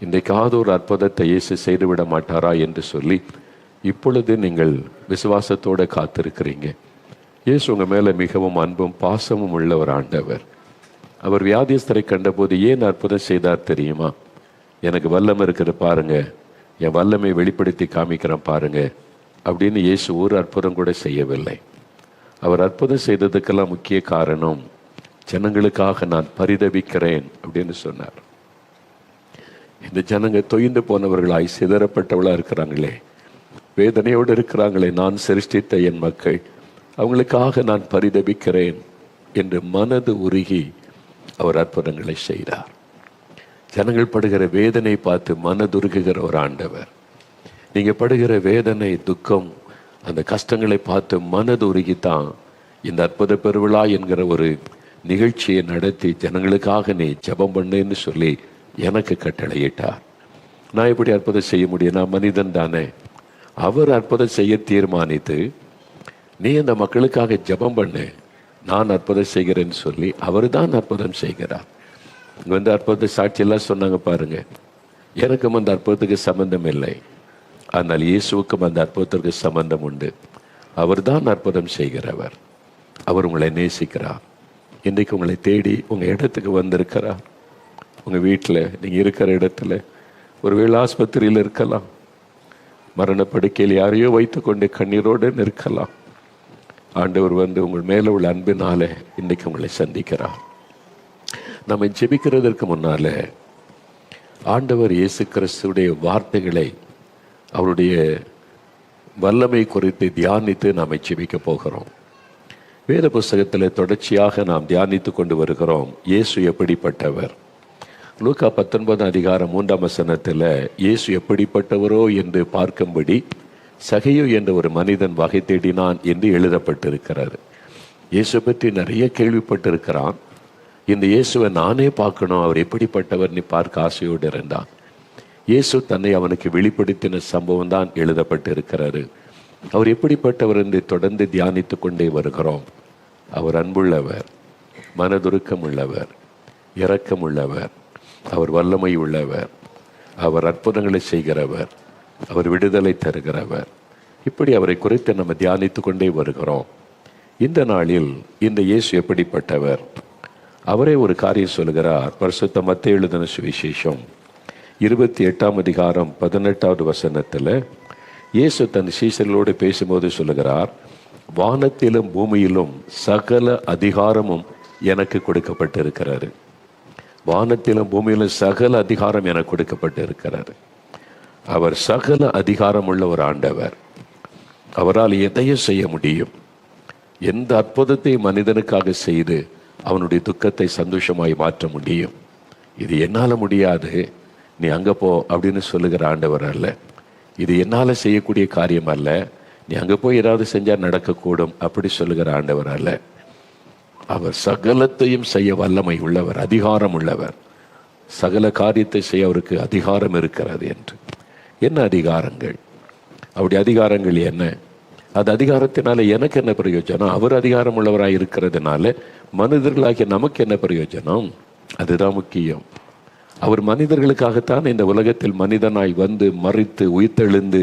இன்றைக்காவது ஒரு அற்புதத்தை இயேசு செய்துவிட மாட்டாரா என்று சொல்லி இப்பொழுது நீங்கள் விசுவாசத்தோடு காத்திருக்கிறீங்க. இயேசு உங்கள் மேலே மிகவும் அன்பும் பாசமும் உள்ள ஒரு ஆண்டவர். அவர் வியாதியஸ்தரை கண்டபோது ஏன் அற்புதம் செய்தார் தெரியுமா? எனக்கு வல்லமை இருக்கிறது பாருங்க, என் வல்லமை வெளிப்படுத்தி காமிக்கிறேன் பாருங்க அப்படின்னு இயேசு ஒரு அற்புதம் கூட செய்யவில்லை. அவர் அற்புதம் செய்ததுக்கெல்லாம் முக்கிய காரணம், ஜனங்களுக்காக நான் பரிதபிக்கிறேன் அப்படின்னு சொன்னார். இந்த ஜனங்க தொய்ந்து போனவர்களாய் சிதறப்பட்டவளா இருக்கிறாங்களே, வேதனையோடு இருக்கிறாங்களே, நான் சிருஷ்டித்த என் மக்கள், அவங்களுக்காக நான் பரிதபிக்கிறேன் என்று மனது உருகி அவர் அற்புதங்களை செய்தார். ஜனங்கள் படுகிற வேதனை பார்த்து மனதுருகுகிற ஒரு ஆண்டவர். நீங்க படுகிற வேதனை, துக்கம், அந்த கஷ்டங்களை பார்த்து மனது உருகித்தான் இந்த அற்புத பெருவிழா என்கிற ஒரு நிகழ்ச்சியை நடத்தி ஜனங்களுக்காக நீ ஜெபம் பண்ணுன்னு சொல்லி எனக்கு கட்டளையிட்டார். நான் எப்படி அற்புதம் செய்ய முடியும்? நான் மனிதன் தானே. அவர் அற்புதம் செய்ய தீர்மானித்து நீ அந்த மக்களுக்காக ஜெபம் பண்ணு, நான் அற்புதம் செய்கிறேன்னு சொல்லி அவர் தான் அற்புதம் செய்கிறார். இங்கே வந்து அற்புத சாட்சியெல்லாம் சொன்னாங்க பாருங்க. எனக்கும் அந்த அற்புதத்துக்கு சம்பந்தம் இல்லை, ஆனால் இயேசுவுக்கும் அந்த அற்புதத்திற்கு சம்பந்தம் உண்டு. அவர் தான் அற்புதம் செய்கிறவர். அவர் உங்களை நேசிக்கிறார். இன்றைக்கு உங்களை தேடி உங்கள் இடத்துக்கு வந்திருக்கிறார். உங்கள் வீட்டில் நீங்கள் இருக்கிற இடத்துல ஒருவேளை ஆஸ்பத்திரியில் இருக்கலாம், மரணப்படுக்கையில் யாரையோ வைத்துக்கொண்டு கண்ணீரோடு நிற்கலாம். ஆண்டவர் வந்து உங்கள் மேலே உள்ள அன்பினால இன்றைக்கு உங்களை சந்திக்கிறார். நம்ம ஜெபிக்கிறதற்கு முன்னால ஆண்டவர் இயேசு கிறிஸ்துடைய வார்த்தைகளை, அவருடைய வல்லமை குறித்து தியானித்து நாம் ஜெபிக்க போகிறோம். வேத புஸ்தகத்தில் தொடர்ச்சியாக நாம் தியானித்து கொண்டு வருகிறோம். இயேசு எப்படிப்பட்டவர்? லூக்கா 19:3 இயேசு எப்படிப்பட்டவரோ என்று பார்க்கும்படி சகையு என்ற ஒரு மனிதன் வகை தேடினான் என்று எழுதப்பட்டிருக்கிறது. இயேசு பற்றி நிறைய கேள்விப்பட்டிருக்கிறான். இந்த இயேசுவை நானே பார்க்கணும், அவர் எப்படிப்பட்டவர் நீ பார்க்க ஆசையோடு இருந்தான். இயேசு தன்னை அவனுக்கு வெளிப்படுத்தின சம்பவம் தான் எழுதப்பட்டிருக்கிறாரு. அவர் எப்படிப்பட்டவர் என்று தொடர்ந்து தியானித்து கொண்டே வருகிறோம். அவர் அன்புள்ளவர், மனதுருக்கம் உள்ளவர், இரக்கம் உள்ளவர், அவர் வல்லமை உள்ளவர், அவர் அற்புதங்களை செய்கிறவர், அவர் விடுதலை தருகிறவர். இப்படி அவரை குறித்து நம்ம தியானித்து கொண்டே வருகிறோம். இந்த நாளில் இந்த இயேசு எப்படிப்பட்டவர்? அவரே ஒரு காரியம் சொல்கிறார். பரிசுத்த மத்தேயு எழுதின சுவிசேஷம் 28:18 இயேசு தன் சீஷர்களோடு பேசும்போது சொல்லுகிறார், வானத்திலும் பூமியிலும் சகல அதிகாரமும் எனக்கு கொடுக்கப்பட்டிருக்கிறாரு. வானத்திலும் பூமியிலும் சகல அதிகாரம் எனக்கு கொடுக்கப்பட்டிருக்கிறாரு. அவர் சகல அதிகாரம் உள்ள ஒரு ஆண்டவர். அவரால் எதையும் செய்ய முடியும். எந்த அற்புதத்தை மனிதனுக்காக செய்து அவனுடைய துக்கத்தை சந்தோஷமாய் மாற்ற முடியும். இது என்னால் முடியாது, நீ அங்கே போ அப்படின்னு சொல்லுகிற ஆண்டவர் அல்ல. இது என்னால் செய்யக்கூடிய காரியம் அல்ல, நீ அங்கே போய் ஏதாவது செஞ்சால் நடக்கக்கூடும் அப்படி சொல்லுகிற ஆண்டவர் அல்ல. அவர் சகலத்தையும் செய்ய வல்லமை உள்ளவர், அதிகாரம் உள்ளவர். சகல காரியத்தை செய்ய அவருக்கு அதிகாரம் இருக்கிறது என்று. என்ன அதிகாரங்கள்? அவருடைய அதிகாரங்கள் என்ன? அது அதிகாரத்தினால எனக்கு என்ன பிரயோஜனம்? அவர் அதிகாரம் உள்ளவராக இருக்கிறதுனால மனிதர்களாகிய நமக்கு என்ன பிரயோஜனம்? அதுதான் முக்கியம். அவர் மனிதர்களுக்காகத்தான் இந்த உலகத்தில் மனிதனாய் வந்து மறித்து உயிர்த்தெழுந்து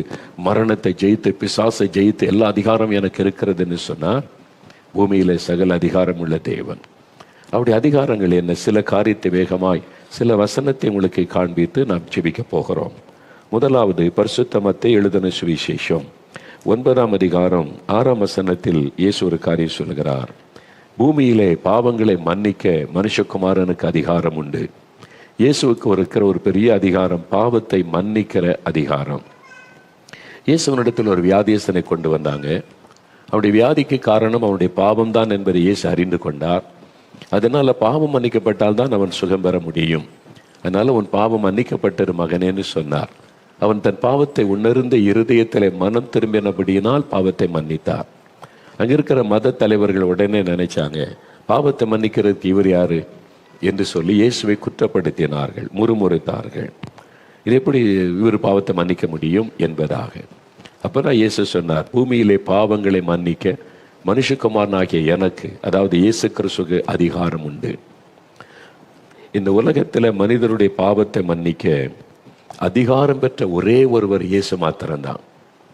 மரணத்தை ஜெயித்து பிசாசை ஜெயித்து எல்லா அதிகாரம் எனக்கு இருக்கிறதுன்னு சொன்னார். பூமியில சகல அதிகாரம் உள்ள தேவன். அவருடைய அதிகாரங்கள் என்ன? சில காரியத்தை வேகமாய் சில வசனத்தை உங்களுக்கு காண்பித்து நாம் ஜெபிக்க போகிறோம். முதலாவது பரிசுத்த மத்தேயு எழுதின சுவிசேஷம் 9:6 இயேசு ஒரு காரியம் சொல்கிறார். பூமியிலே பாவங்களை மன்னிக்க மனுஷகுமாரனுக்கு அதிகாரம் உண்டு. இயேசுவுக்கு இருக்கிற ஒரு பெரிய அதிகாரம், பாவத்தை மன்னிக்கிற அதிகாரம். இயேசுவனிடத்தில் ஒரு வியாதியஸ்தனை கொண்டு வந்தாங்க. அவருடைய வியாதிக்கு காரணம் அவனுடைய பாவம் தான் என்பதை இயேசு அறிந்து கொண்டார். அதனால பாவம் மன்னிக்கப்பட்டால் தான் அவன் சுகம் பெற முடியும். அதனால உன் பாவம் மன்னிக்கப்பட்டது மகனேன்னு சொன்னார். அவன் தன் பாவத்தை உணர்ந்த இருதயத்திலே மனம் திரும்பினபடியினால் பாவத்தை மன்னித்தார். அங்க இருக்கிற மத தலைவர்கள் உடனே நினைச்சாங்க, பாவத்தை மன்னிக்கிறதுக்கு இவர் யாரு என்று சொல்லி இயேசுவை குற்றப்படுத்தினார்கள், முறுமுறுத்தார்கள். இது எப்படி இவர் பாவத்தை மன்னிக்க முடியும் என்பதாக. அப்பதான் இயேசு சொன்னார், பூமியிலே பாவங்களை மன்னிக்க மனுஷகுமாரனாகிய எனக்கு, அதாவது இயேசு கிறிஸ்துவுக்கு அதிகாரம் உண்டு. இந்த உலகத்தில் மனிதருடைய பாவத்தை மன்னிக்க அதிகாரம் பெற்ற ஒரே ஒருவர் இயேசு மாத்திரம்தான்.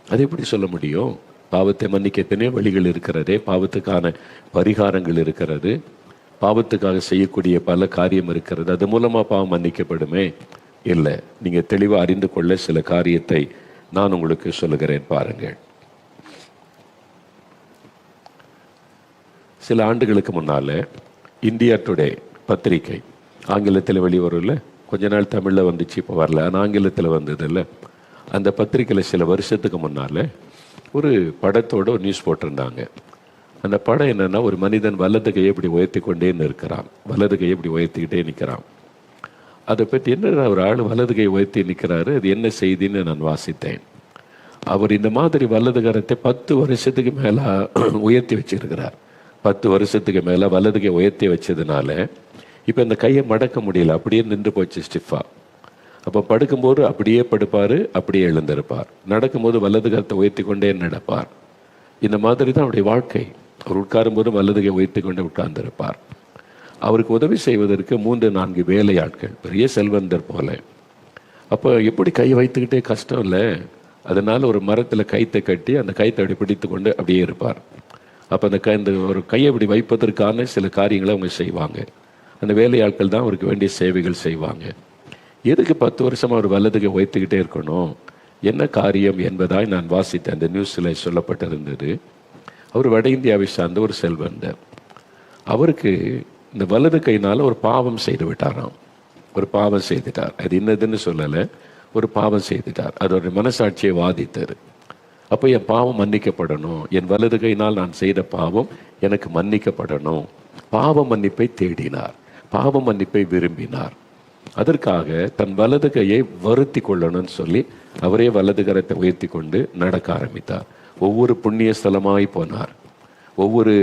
அது எப்படி சொல்ல முடியும்? பாவத்தை மன்னிக்க எத்தனையோ வழிகள் இருக்கிறதே, பாவத்துக்கான பரிகாரங்கள் இருக்கிறது, பாவத்துக்காக செய்யக்கூடிய பல காரியம் இருக்கிறது. அது மூலமா பாவம் மன்னிக்கப்படுமே? இல்லை. நீங்க தெளிவா அறிந்து கொள்ள சில காரியத்தை நான் உங்களுக்கு சொல்லுகிறேன் பாருங்கள். சில ஆண்டுகளுக்கு முன்னால இந்தியா டுடே பத்திரிகை ஆங்கிலத்தில் வெளிவரும்ல, கொஞ்ச நாள் தமிழில் வந்துச்சு, இப்போ வரல, ஆனால் ஆங்கிலத்தில் வந்தது இல்லை. அந்த பத்திரிகையில் சில வருஷத்துக்கு முன்னால் ஒரு படத்தோட ஒரு நியூஸ் போட்டிருந்தாங்க. அந்த படம் என்னென்னா, ஒரு மனிதன் வலது கையை இப்படி உயர்த்தி கொண்டேன்னு இருக்கிறான், வலது கையை இப்படி உயர்த்திக்கிட்டே நிற்கிறான். அதை பற்றி என்ன, ஒரு ஆள் வலது கையை உயர்த்தி நிற்கிறாரு, அது என்ன செய்தின்னு நான் வாசித்தேன். அவர் இந்த மாதிரி வலது கரத்தை 10 வருஷத்துக்கு மேலே உயர்த்தி வச்சிருக்கிறார். 10 வருஷத்துக்கு மேலே வலது கை உயர்த்தி வச்சதுனால இப்போ இந்த கையை மடக்க முடியல, அப்படியே நின்று போச்சு ஸ்டிஃபா. அப்போ படுக்கும்போது அப்படியே படுப்பார், அப்படியே எழுந்திருப்பார். நடக்கும்போது வலது கரத்தை உயர்த்தி கொண்டே நடப்பார். இந்த மாதிரி தான் அவருடைய வாழ்க்கை. அவர் உட்காரும்போது வலது கை உயர்த்தி கொண்டே உட்கார்ந்திருப்பார். அவருக்கு உதவி செய்வதற்கு 3-4 வேலையாட்கள், பெரிய செல்வந்தர் போல. அப்போ எப்படி கை வைத்துக்கிட்டே கஷ்டம் இல்லை, அதனால ஒரு மரத்தில் கைத்தை கட்டி அந்த கைத்தை அப்படி பிடித்து கொண்டு அப்படியே இருப்பார். அப்போ அந்த ஒரு கையை அப்படி வைப்பதற்கான சில காரியங்களை அவங்க செய்வாங்க. அந்த வேலையாட்கள் தான் அவருக்கு வேண்டிய சேவைகள் செய்வாங்க. எதுக்கு 10 வருஷமாக அவர் வலதுகை உயர்த்திக்கிட்டே இருக்கணும், என்ன காரியம் என்பதாய் நான் வாசித்தேன். அந்த நியூஸில் சொல்லப்பட்டிருந்தது. அவர் வட இந்தியாவை சார்ந்த ஒரு செல்வந்தர். அவருக்கு இந்த வலது கையினால் ஒரு பாவம் செய்து விட்டாராம். ஒரு பாவம் செய்துட்டார். அது என்னதுன்னு சொல்லலை, ஒரு பாவம் செய்துட்டார். அது ஒரு மனசாட்சியை வாதித்தார். அப்போ என் பாவம் மன்னிக்கப்படணும், என் வலது கையினால் நான் செய்த பாவம் எனக்கு மன்னிக்கப்படணும். பாவ மன்னிப்பை தேடினார், பாவ மன்னிப்பை விரும்பினார். அதற்காக தன் வலது கையை வருத்தி கொள்ளணும்னு சொல்லி அவரே வலது கரத்தை உயர்த்தி கொண்டு நடக்க ஆரம்பித்தார். ஒவ்வொரு புண்ணிய ஸ்தலமாய் போனார். ஒவ்வொரு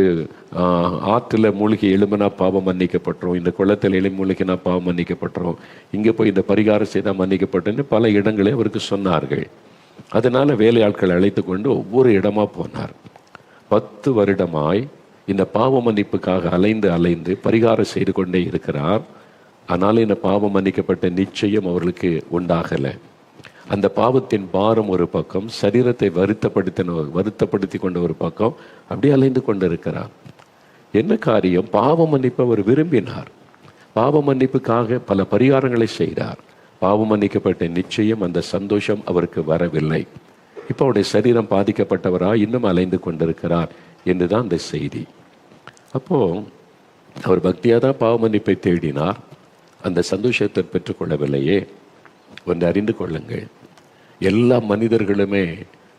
ஆற்றில் மூழ்கி எழும்பினா பாவம் மன்னிக்கப்பட்டுரும், இந்த குளத்தில் மூழ்கினா பாவம் மன்னிக்கப்பட்டுரும், இங்கே போய் இந்த பரிகாரம் செய்தால் மன்னிக்கப்பட்டுன்னு பல இடங்களே அவருக்கு சொன்னார்கள். அதனால வேலையாட்கள் அழைத்து கொண்டு ஒவ்வொரு இடமா போனார். 10 வருடமாய் இந்த பாவ மன்னிப்புக்காக அலைந்து பரிகாரம் செய்து கொண்டே இருக்கிறார். ஆனாலும் இந்த பாவம் மன்னிக்கப்பட்ட நிச்சயம் அவர்களுக்கு உண்டாகலை. அந்த பாவத்தின் பாரம் ஒரு பக்கம், சரீரத்தை வருத்தப்படுத்தி கொண்ட ஒரு பக்கம், அப்படியே அலைந்து கொண்டு இருக்கிறார். என்ன காரியம்? பாவ மன்னிப்பு அவர் விரும்பினார். பாவ மன்னிப்புக்காக பல பரிகாரங்களை செய்தார். பாவம் மன்னிக்கப்பட்ட நிச்சயம், அந்த சந்தோஷம் அவருக்கு வரவில்லை. இப்போ அவருடைய சரீரம் பாதிக்கப்பட்டவராக இன்னும் அலைந்து கொண்டிருக்கிறார் என்றுதான் அந்த செய்தி. அப்போ அவர் பக்தியாக தான் பாவ மன்னிப்பை தேடினார், அந்த சந்தோஷத்தை பெற்றுக்கொள்ளவில்லையே. ஒன்று அறிந்து கொள்ளுங்கள், எல்லா மனிதர்களுமே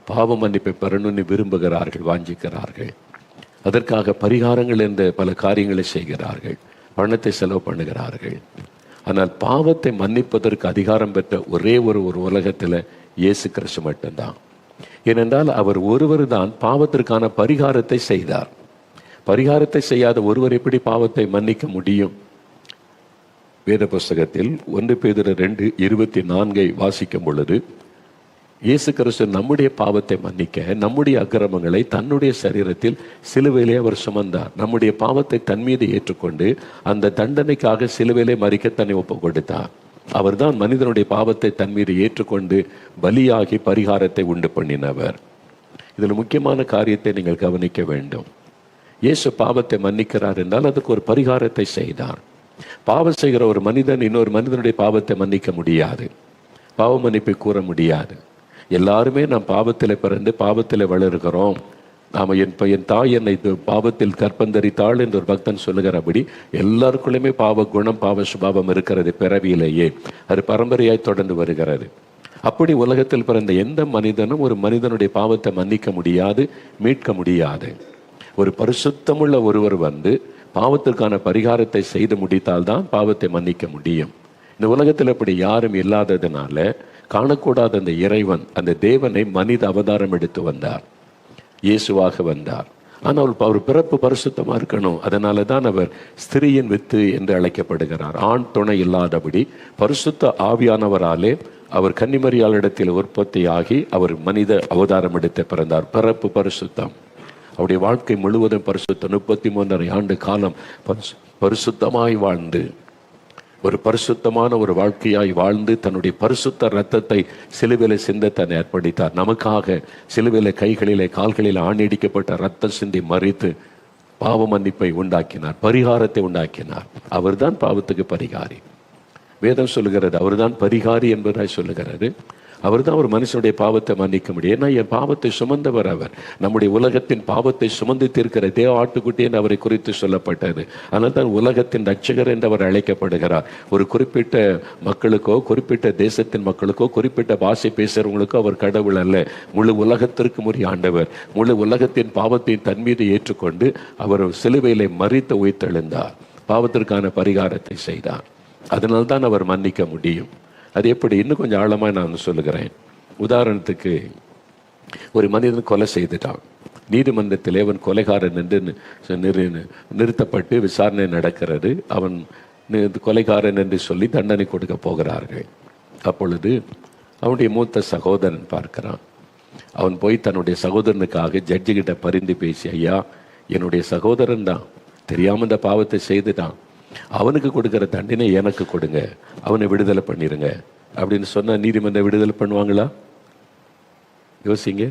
பாவ மன்னிப்பை பெறணும்னு விரும்புகிறார்கள், வாஞ்சிக்கிறார்கள். அதற்காக பரிகாரங்கள் என்ற பல காரியங்களை செய்கிறார்கள், பணத்தை செலவு பண்ணுகிறார்கள். ஆனால் பாவத்தை மன்னிப்பதற்கு அதிகாரம் பெற்ற ஒரே ஒரு உலகத்தில் இயேசு கிறிஸ்து மட்டும்தான். ஏனென்றால் அவர் ஒருவர் தான் பாவத்திற்கான பரிகாரத்தை செய்தார். பரிகாரத்தை செய்யாத ஒருவர் எப்படி பாவத்தை மன்னிக்க முடியும்? வேத புஸ்தகத்தில் 1 பேதுரு 2:24 வாசிக்கும் பொழுது, இயேசு கிறிஸ்து நம்முடைய பாவத்தை மன்னிக்க நம்முடைய அக்கிரமங்களை தன்னுடைய சரீரத்தில் சிலுவையிலே அவர் சுமந்தார். நம்முடைய பாவத்தை தன் மீது ஏற்றுக்கொண்டு அந்த தண்டனைக்காக சிலுவையிலே மரிக்க தன்னை ஒப்பு கொடுத்தார். அவர் தான் மனிதனுடைய பாவத்தை தன் மீது ஏற்றுக்கொண்டு பலியாகி பரிகாரத்தை உண்டு பண்ணினவர். இதில் முக்கியமான காரியத்தை நீங்கள் கவனிக்க வேண்டும். இயேசு பாவத்தை மன்னிக்கிறார் என்றால் அதுக்கு ஒரு பரிகாரத்தை செய்தார். பாவம் செய்கிற ஒரு மனிதன் இன்னொரு மனிதனுடைய பாவத்தை மன்னிக்க முடியாது, பாவ மன்னிப்பை கூற முடியாது. எல்லாருமே நாம் பாவத்தில் பிறந்து பாவத்தில் வளர்கிறோம். நாம் என் தாய் என்னை பாவத்தில் கற்பந்தரித்தாள் என்று ஒரு பக்தன் சொல்லுகிறபடி எல்லாருக்குள்ளுமே பாவ குணம், பாவ சுபாவம் இருக்கிறது பிறவியிலேயே. அது பரம்பரையாய் தொடர்ந்து வருகிறது. அப்படி உலகத்தில் பிறந்த எந்த மனிதனும் ஒரு மனிதனுடைய பாவத்தை மன்னிக்க முடியாது, மீட்க முடியாது. ஒரு பரிசுத்தமுள்ள ஒருவர் வந்து பாவத்திற்கான பரிகாரத்தை செய்து முடித்தால்தான் பாவத்தை மன்னிக்க முடியும். இந்த உலகத்தில் அப்படி யாரும் இல்லாததுனால காணக்கூடாத அந்த இறைவன், அந்த தேவனை மனித அவதாரம் எடுத்து வந்தார், இயேசுவாக வந்தார். ஆனால் அவர் பிறப்பு பரிசுத்தமாக இருக்கணும். அதனால தான் அவர் ஸ்திரீயின் வித்து என்று அழைக்கப்படுகிறார். ஆண் துணை இல்லாதபடி பரிசுத்த ஆவியானவராலே அவர் கன்னிமரியாளிடத்தில் உற்பத்தியாகி அவர் மனித அவதாரம் எடுத்து பிறந்தார். பிறப்பு பரிசுத்தம். அவருடைய வாழ்க்கை முழுவதும் பரிசுத்தம். 33.5 ஆண்டு காலம் பரிசுத்தமாய் வாழ்ந்து ஒரு பரிசுத்தமான ஒரு வாழ்க்கையாய் வாழ்ந்து தன்னுடைய பரிசுத்த ரத்தத்தை சிலுவையிலே சிந்த தன்னை அர்ப்பணித்தார். நமக்காக சிலுவையிலே கைகளிலே கால்களில் ஆணியடிக்கப்பட்ட ரத்தம் சிந்தி மறித்து பாவ மன்னிப்பை உண்டாக்கினார், பரிகாரத்தை உண்டாக்கினார். அவர்தான் பாவத்துக்கு பரிகாரி. வேதம் சொல்லுகிறது அவர்தான் பரிகாரி என்பதாய் சொல்லுகிறது. அவர் தான் ஒரு மனுஷனுடைய பாவத்தை மன்னிக்க முடியும். ஏன்னா என் பாவத்தை சுமந்தவர் அவர். நம்முடைய உலகத்தின் பாவத்தை சுமந்து தீர்க்கிற தேவ ஆட்டுக்குட்டி என்று அவரை குறித்து சொல்லப்பட்டது. ஆனால் தான் உலகத்தின் ரட்சகர் என்று அவர் அழைக்கப்படுகிறார். ஒரு குறிப்பிட்ட மக்களுக்கோ குறிப்பிட்ட தேசத்தின் மக்களுக்கோ குறிப்பிட்ட பாஷை பேசுறவங்களுக்கோ அவர் கடவுள் அல்ல. முழு உலகத்திற்கு உரிய ஆண்டவர். முழு உலகத்தின் பாவத்தை தன் மீது ஏற்றுக்கொண்டு அவர் சிலுவையிலே மரித்து உயிர்த்தெழுந்தார், பாவத்திற்கான பரிகாரத்தை செய்தார். அதனால்தான் அவர் மன்னிக்க முடியும். அது எப்படி? இன்னும் கொஞ்சம் ஆழமாக நான் சொல்லுகிறேன். உதாரணத்துக்கு, ஒரு மனிதன் கொலை செய்துட்டான். நீதிமன்றத்தில் அவன் கொலைகாரன் என்று நிறுத்தப்பட்டு விசாரணை நடக்கிறது. அவன் கொலைகாரன் என்று சொல்லி தண்டனை கொடுக்க போகிறார்கள். அப்பொழுது அவனுடைய மூத்த சகோதரன் பார்க்கிறான். அவன் போய் தன்னுடைய சகோதரனுக்காக ஜட்ஜி கிட்ட பரிந்து பேசி, ஐயா, என்னுடைய சகோதரன் தான் தெரியாமல் இந்த பாவத்தை செய்துட்டான், அவனுக்கு கொடுக்கிற தண்டனை எனக்கு கொடுங்க, அவனை விடுதலை பண்ணிருங்க அப்படின்னு சொன்னா நீதிமன்றம் விடுதலை பண்ணுவாங்களா? யோசிங்க.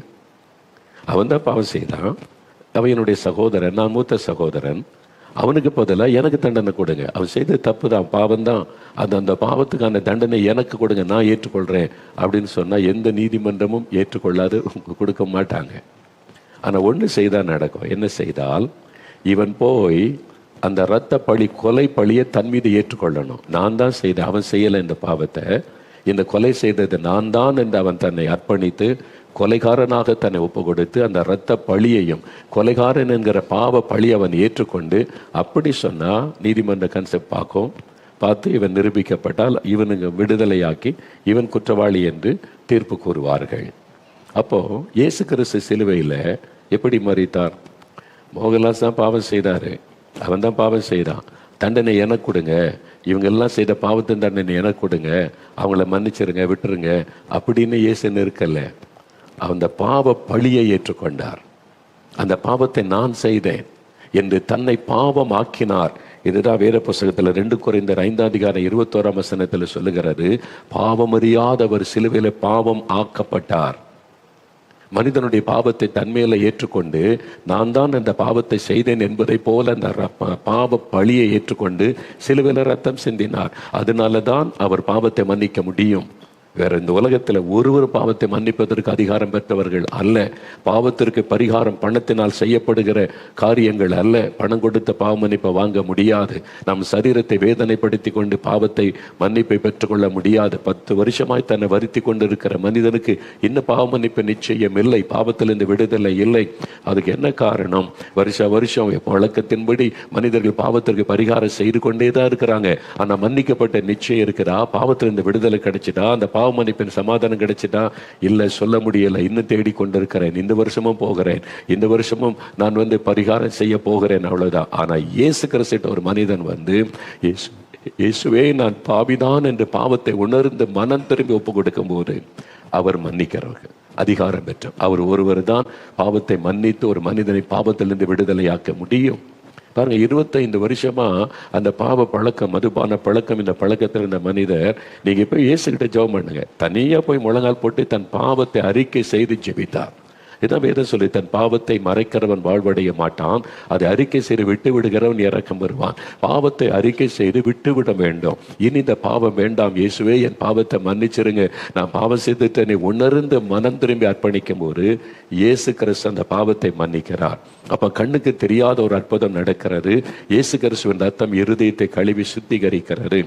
அவன் தான் பாவம் செய்தான், அவன் என்னுடைய சகோதரன், நான் மூத்த சகோதரன், அவனுக்கு பதிலாக எனக்கு தண்டனை கொடுங்க. அவன் செய்த தப்பு தான், பாவம் தான், அந்த பாவத்துக்கான தண்டனை எனக்கு கொடுங்க, நான் ஏற்றுக்கொள்றேன் அப்படின்னு சொன்னா எந்த நீதிமன்றமும் ஏற்றுக்கொள்ளாது, கொடுக்க மாட்டாங்க. ஆனா ஒன்று செய்தால் நடக்கும். என்ன செய்தால், இவன் போய் அந்த இரத்த பழி, கொலை பழியை தன் மீது ஏற்றுக்கொள்ளணும். நான் தான் செய்தேன், அவன் செய்யலை இந்த பாவத்தை, இந்த கொலை செய்தது நான் தான் என்று அவன் தன்னை அர்ப்பணித்து கொலைகாரனாக தன்னை ஒப்பு கொடுத்து அந்த இரத்த பழியையும் கொலைகாரன் என்கிற பாவ பழி அவன் ஏற்றுக்கொண்டு, அப்படி சொன்னா நீதிமன்ற கன்செப்ட் பார்த்து இவன் நிரூபிக்கப்பட்டால் இவனுங்க விடுதலையாக்கி இவன் குற்றவாளி என்று தீர்ப்பு கூறுவார்கள். அப்போ இயேசு கிறிஸ்து சிலுவையில் எப்படி மரித்தார்? மோகன்லாஸ் தான் பாவம் செய்தாரு, அவன் தான் பாவம் செய்தான், தண்டனை எனக்கு கொடுங்க, இவங்க எல்லாம் செய்த பாவத்தின் தண்டனை எனக்கு கொடுங்க, அவங்கள மன்னிச்சிருங்க, விட்டுருங்க அப்படின்னு இயேசுன்னு இருக்கல. அந்த பாவ பழியை ஏற்றுக்கொண்டார். அந்த பாவத்தை நான் செய்தேன் என்று தன்னை பாவம் ஆக்கினார். இதுதான் வேத புஸ்தகத்தில் 2 கொரிந்தியர் 5:21 சொல்லுகிறது. பாவமறியாதவர் சிலுவையில பாவம் ஆக்கப்பட்டார். மனிதனுடைய பாவத்தை தன்மையில ஏற்றுக்கொண்டு நான் தான் அந்த பாவத்தை செய்தேன் என்பதை போல அந்த பாவ பழியை ஏற்றுக்கொண்டு சிலுவையில ரத்தம் சிந்தினார். அதனால தான் அவர் பாவத்தை மன்னிக்க முடியும். வேற இந்த உலகத்தில் ஒருவர் பாவத்தை மன்னிப்பதற்கு அதிகாரம் பெற்றவர்கள் அல்ல. பாவத்திற்கு பரிகாரம் பணத்தினால் செய்யப்படுகிற காரியங்கள் அல்ல. பணம் கொடுத்த பாவ மன்னிப்பை வாங்க முடியாது. நம் சரீரத்தை வேதனைப்படுத்தி கொண்டு பாவத்தை மன்னிப்பை பெற்றுக்கொள்ள முடியாது. 10 வருஷமாய் தன்னை வருத்தி கொண்டு இருக்கிற மனிதனுக்கு இன்னும் பாவ மன்னிப்பு நிச்சயம் இல்லை, பாவத்திலிருந்து விடுதலை இல்லை. அதுக்கு என்ன காரணம்? வருஷம் வழக்கத்தின்படி மனிதர்கள் பாவத்திற்கு பரிகாரம் செய்து கொண்டே தான் இருக்கிறாங்க. ஆனா மன்னிக்கப்பட்ட நிச்சயம் இருக்கிறா, பாவத்திலிருந்து விடுதலை கிடைச்சிட்டா, அந்த பாவ மன்னிப்பின் சமாதானம் கிடைச்சிட்டா? இல்லை, சொல்ல முடியல. இன்னும் தேடி கொண்டிருக்கிறேன், இந்த வருஷமும் போகிறேன், இந்த வருஷமும் நான் பரிகாரம் செய்ய போகிறேன், அவ்வளவுதான். ஆனா இயேசு கிறிஸ்து ஒரு மனிதன் இயேசுவே நான் பாவிதான் என்று பாவத்தை உணர்ந்து மனம் திரும்பி ஒப்பு கொடுக்கும் போது அவர் மன்னிக்கிறவர்கள் அதிகாரம் பெற்ற அவர் ஒருவர் தான் பாவத்தை மன்னித்து ஒரு மனிதனை பாவத்திலிருந்து விடுதலையாக்க முடியும். பாருங்க, 25 வருஷமா அந்த பாவ பழக்கம், மதுபான பழக்கம், இந்த பழக்கத்தில் இருந்த மனிதர், நீங்க போய் இயேசுகிட்ட ஜெபம் பண்ணுங்க, தனியா போய் முழங்கால் போட்டு தன் பாவத்தை அறிக்கை செய்து ஜெபித்தார். இதான் வேதம் சொல்லி, தன் பாவத்தை மறைக்கிறவன் வாழ்வடைய மாட்டான், அதை அறிக்கை செய்து விட்டு விடுகிறவன் இறக்கம் வருவான். பாவத்தை அறிக்கை செய்து விட்டு விட வேண்டும். இனி இந்த பாவம் வேண்டாம், இயேசுவே என் பாவத்தை மன்னிச்சிருங்க, நான் பாவம் செய்து உணர்ந்து மனம் திரும்பி அர்ப்பணிக்கும் போது இயேசு கிறிஸ்து அந்த பாவத்தை மன்னிக்கிறார். அப்ப கண்ணுக்கு தெரியாத ஒரு அற்புதம் நடக்கிறது. இயேசு கிறிஸ்துவின் ரத்தம் இருதயத்தை கழுவி சுத்திகரிக்கிறது.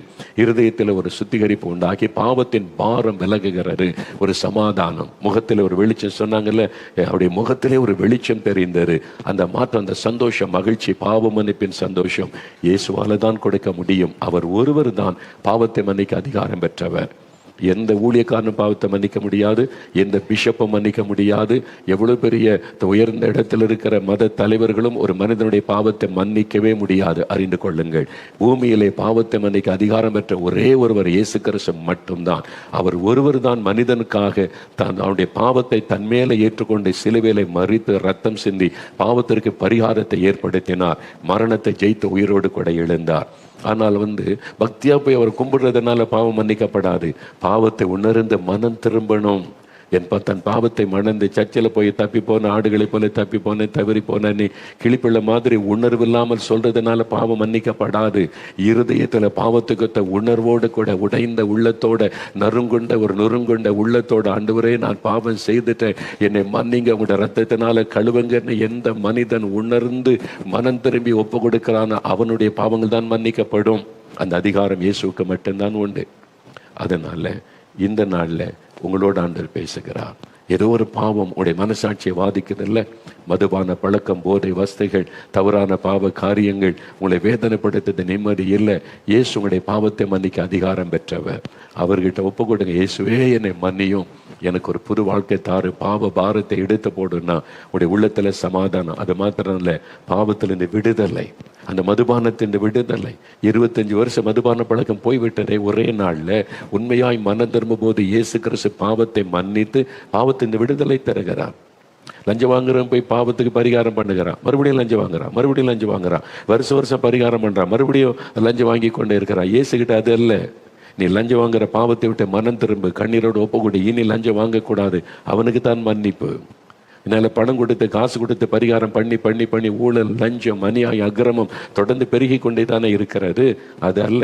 இருதயத்தில் ஒரு சுத்திகரிப்பு உண்டாகி பாவத்தின் பாரம் விலகுகிறது. ஒரு சமாதானம், முகத்தில் ஒரு வெளிச்சம். சொன்னாங்கல்ல, அவருடைய முகத்திலே ஒரு வெளிச்சம் தெரிந்தது. அந்த மாற்றம், அந்த சந்தோஷம், மகிழ்ச்சி, பாவ மன்னிப்பின் சந்தோஷம் இயேசுவால தான் கொடுக்க முடியும். அவர் ஒருவர் தான் பாவத்தை மன்னிக்க அதிகாரம் பெற்றவர். எந்த ஊழியக்காரனும் பாவத்தை மன்னிக்க முடியாது, எந்த பிஷப்பும் மன்னிக்க முடியாது. எவ்வளவு பெரிய உயர்ந்த இடத்தில் இருக்கிற மத தலைவர்களும் ஒரு மனிதனுடைய பாவத்தை மன்னிக்கவே முடியாது. அறிந்து கொள்ளுங்கள், பூமியிலே பாவத்தை மன்னிக்க அதிகாரம் பெற்ற ஒரே ஒருவர் இயேசு கிறிஸ்து மட்டும்தான். அவர் ஒருவர் தான் மனிதனுக்காக அவருடைய பாவத்தை தன்மேல ஏற்றுக்கொண்டு சிலுவையிலே மரித்து ரத்தம் சிந்தி பாவத்திற்கு பரிகாரத்தை ஏற்படுத்தினார். மரணத்தை ஜெயித்து உயிரோடு கூட எழுந்தார். ஆனால் பக்தியா போய் அவர் கும்பிடுறதுனால பாவம் மன்னிக்கப்படாது. பாவத்தை உணர்ந்து மனம் திரும்பணும். தன் பாவத்தை மணந்து சர்ச்சில் போய் தப்பி போன ஆடுகளை போல தப்பி போன தவறி போன நீ கிளிப்பிள்ள மாதிரி உணர்வு இல்லாமல் சொல்றதுனால பாவம் மன்னிக்கப்படாது. இருதயத்துல பாவத்துக்கு உணர்வோடு கூட உடைந்த உள்ளத்தோட நொறுங்குண்ட உள்ளத்தோட, ஆண்டவரே நான் பாவம் செய்துட்டேன், என்னை மன்னிங்க, உங்களோட ரத்தத்தினால கழுவுங்கன்னு எந்த மனிதன் உணர்ந்து மனம் திரும்பி ஒப்பு கொடுக்கிறான் அவனுடைய பாவங்கள் தான் மன்னிக்கப்படும். அந்த அதிகாரம் இயேசுவுக்கு மட்டும்தான் உண்டு. அதனால இந்த நாள்ல உங்களோட ஆண்டவர் பேசுகிறார். ஏதோ ஒரு பாவம் உங்களுடைய மனசாட்சியை வாதிக்குதில்ல, மதுபான பழக்கம், போதை வஸ்தைகள், தவறான பாவ காரியங்கள் உங்களை வேதனைப்படுத்துறது நிம்மதி இல்லை. இயேசு உங்களுடைய பாவத்தை மன்னிக்க அதிகாரம் பெற்றவர். அவர்கிட்ட ஒப்பு கொடுங்க. இயேசுவே என்னை மன்னியும், எனக்கு ஒரு புது வாழ்க்கை தாரு, பாவ பாரத்தை எடுத்து போடுன்னா உடைய உள்ளத்துல சமாதானம். அது மாத்திரம் இல்லை, பாவத்திலிருந்து விடுதலை, அந்த மதுபானத்தின் விடுதலை. 25 வருஷம் மதுபான பழக்கம் போய்விட்டதே, ஒரே நாள்ல உண்மையாய் மனம் திரும்பும் போது இயேசு கிறிஸ்து பாவத்தை மன்னித்து பாவத்தின் விடுதலை தருகிறார். லஞ்சம் வாங்குறவன் போய் பாவத்துக்கு பரிகாரம் பண்ணுகிறான், மறுபடியும் லஞ்சம் வாங்குறான், வருஷம் பரிகாரம் பண்றான், மறுபடியும் லஞ்சம் வாங்கி கொண்டே இருக்கிறான். இயேசு கிட்ட அது அல்ல. நீ லஞ்சம் வாங்குற பாவத்தை விட்டு மனம் திரும்பு, கண்ணீரோடு ஒப்புக்கூடி, இனி லஞ்சம் வாங்கக்கூடாது, அவனுக்கு தான் மன்னிப்பு. என்னால் பணம் கொடுத்து காசு கொடுத்து பரிகாரம் பண்ணி ஊழல், லஞ்சம், அநியாயம், அக்கிரமம் தொடர்ந்து பெருகி கொண்டே தானே இருக்கிறது. அது அல்ல.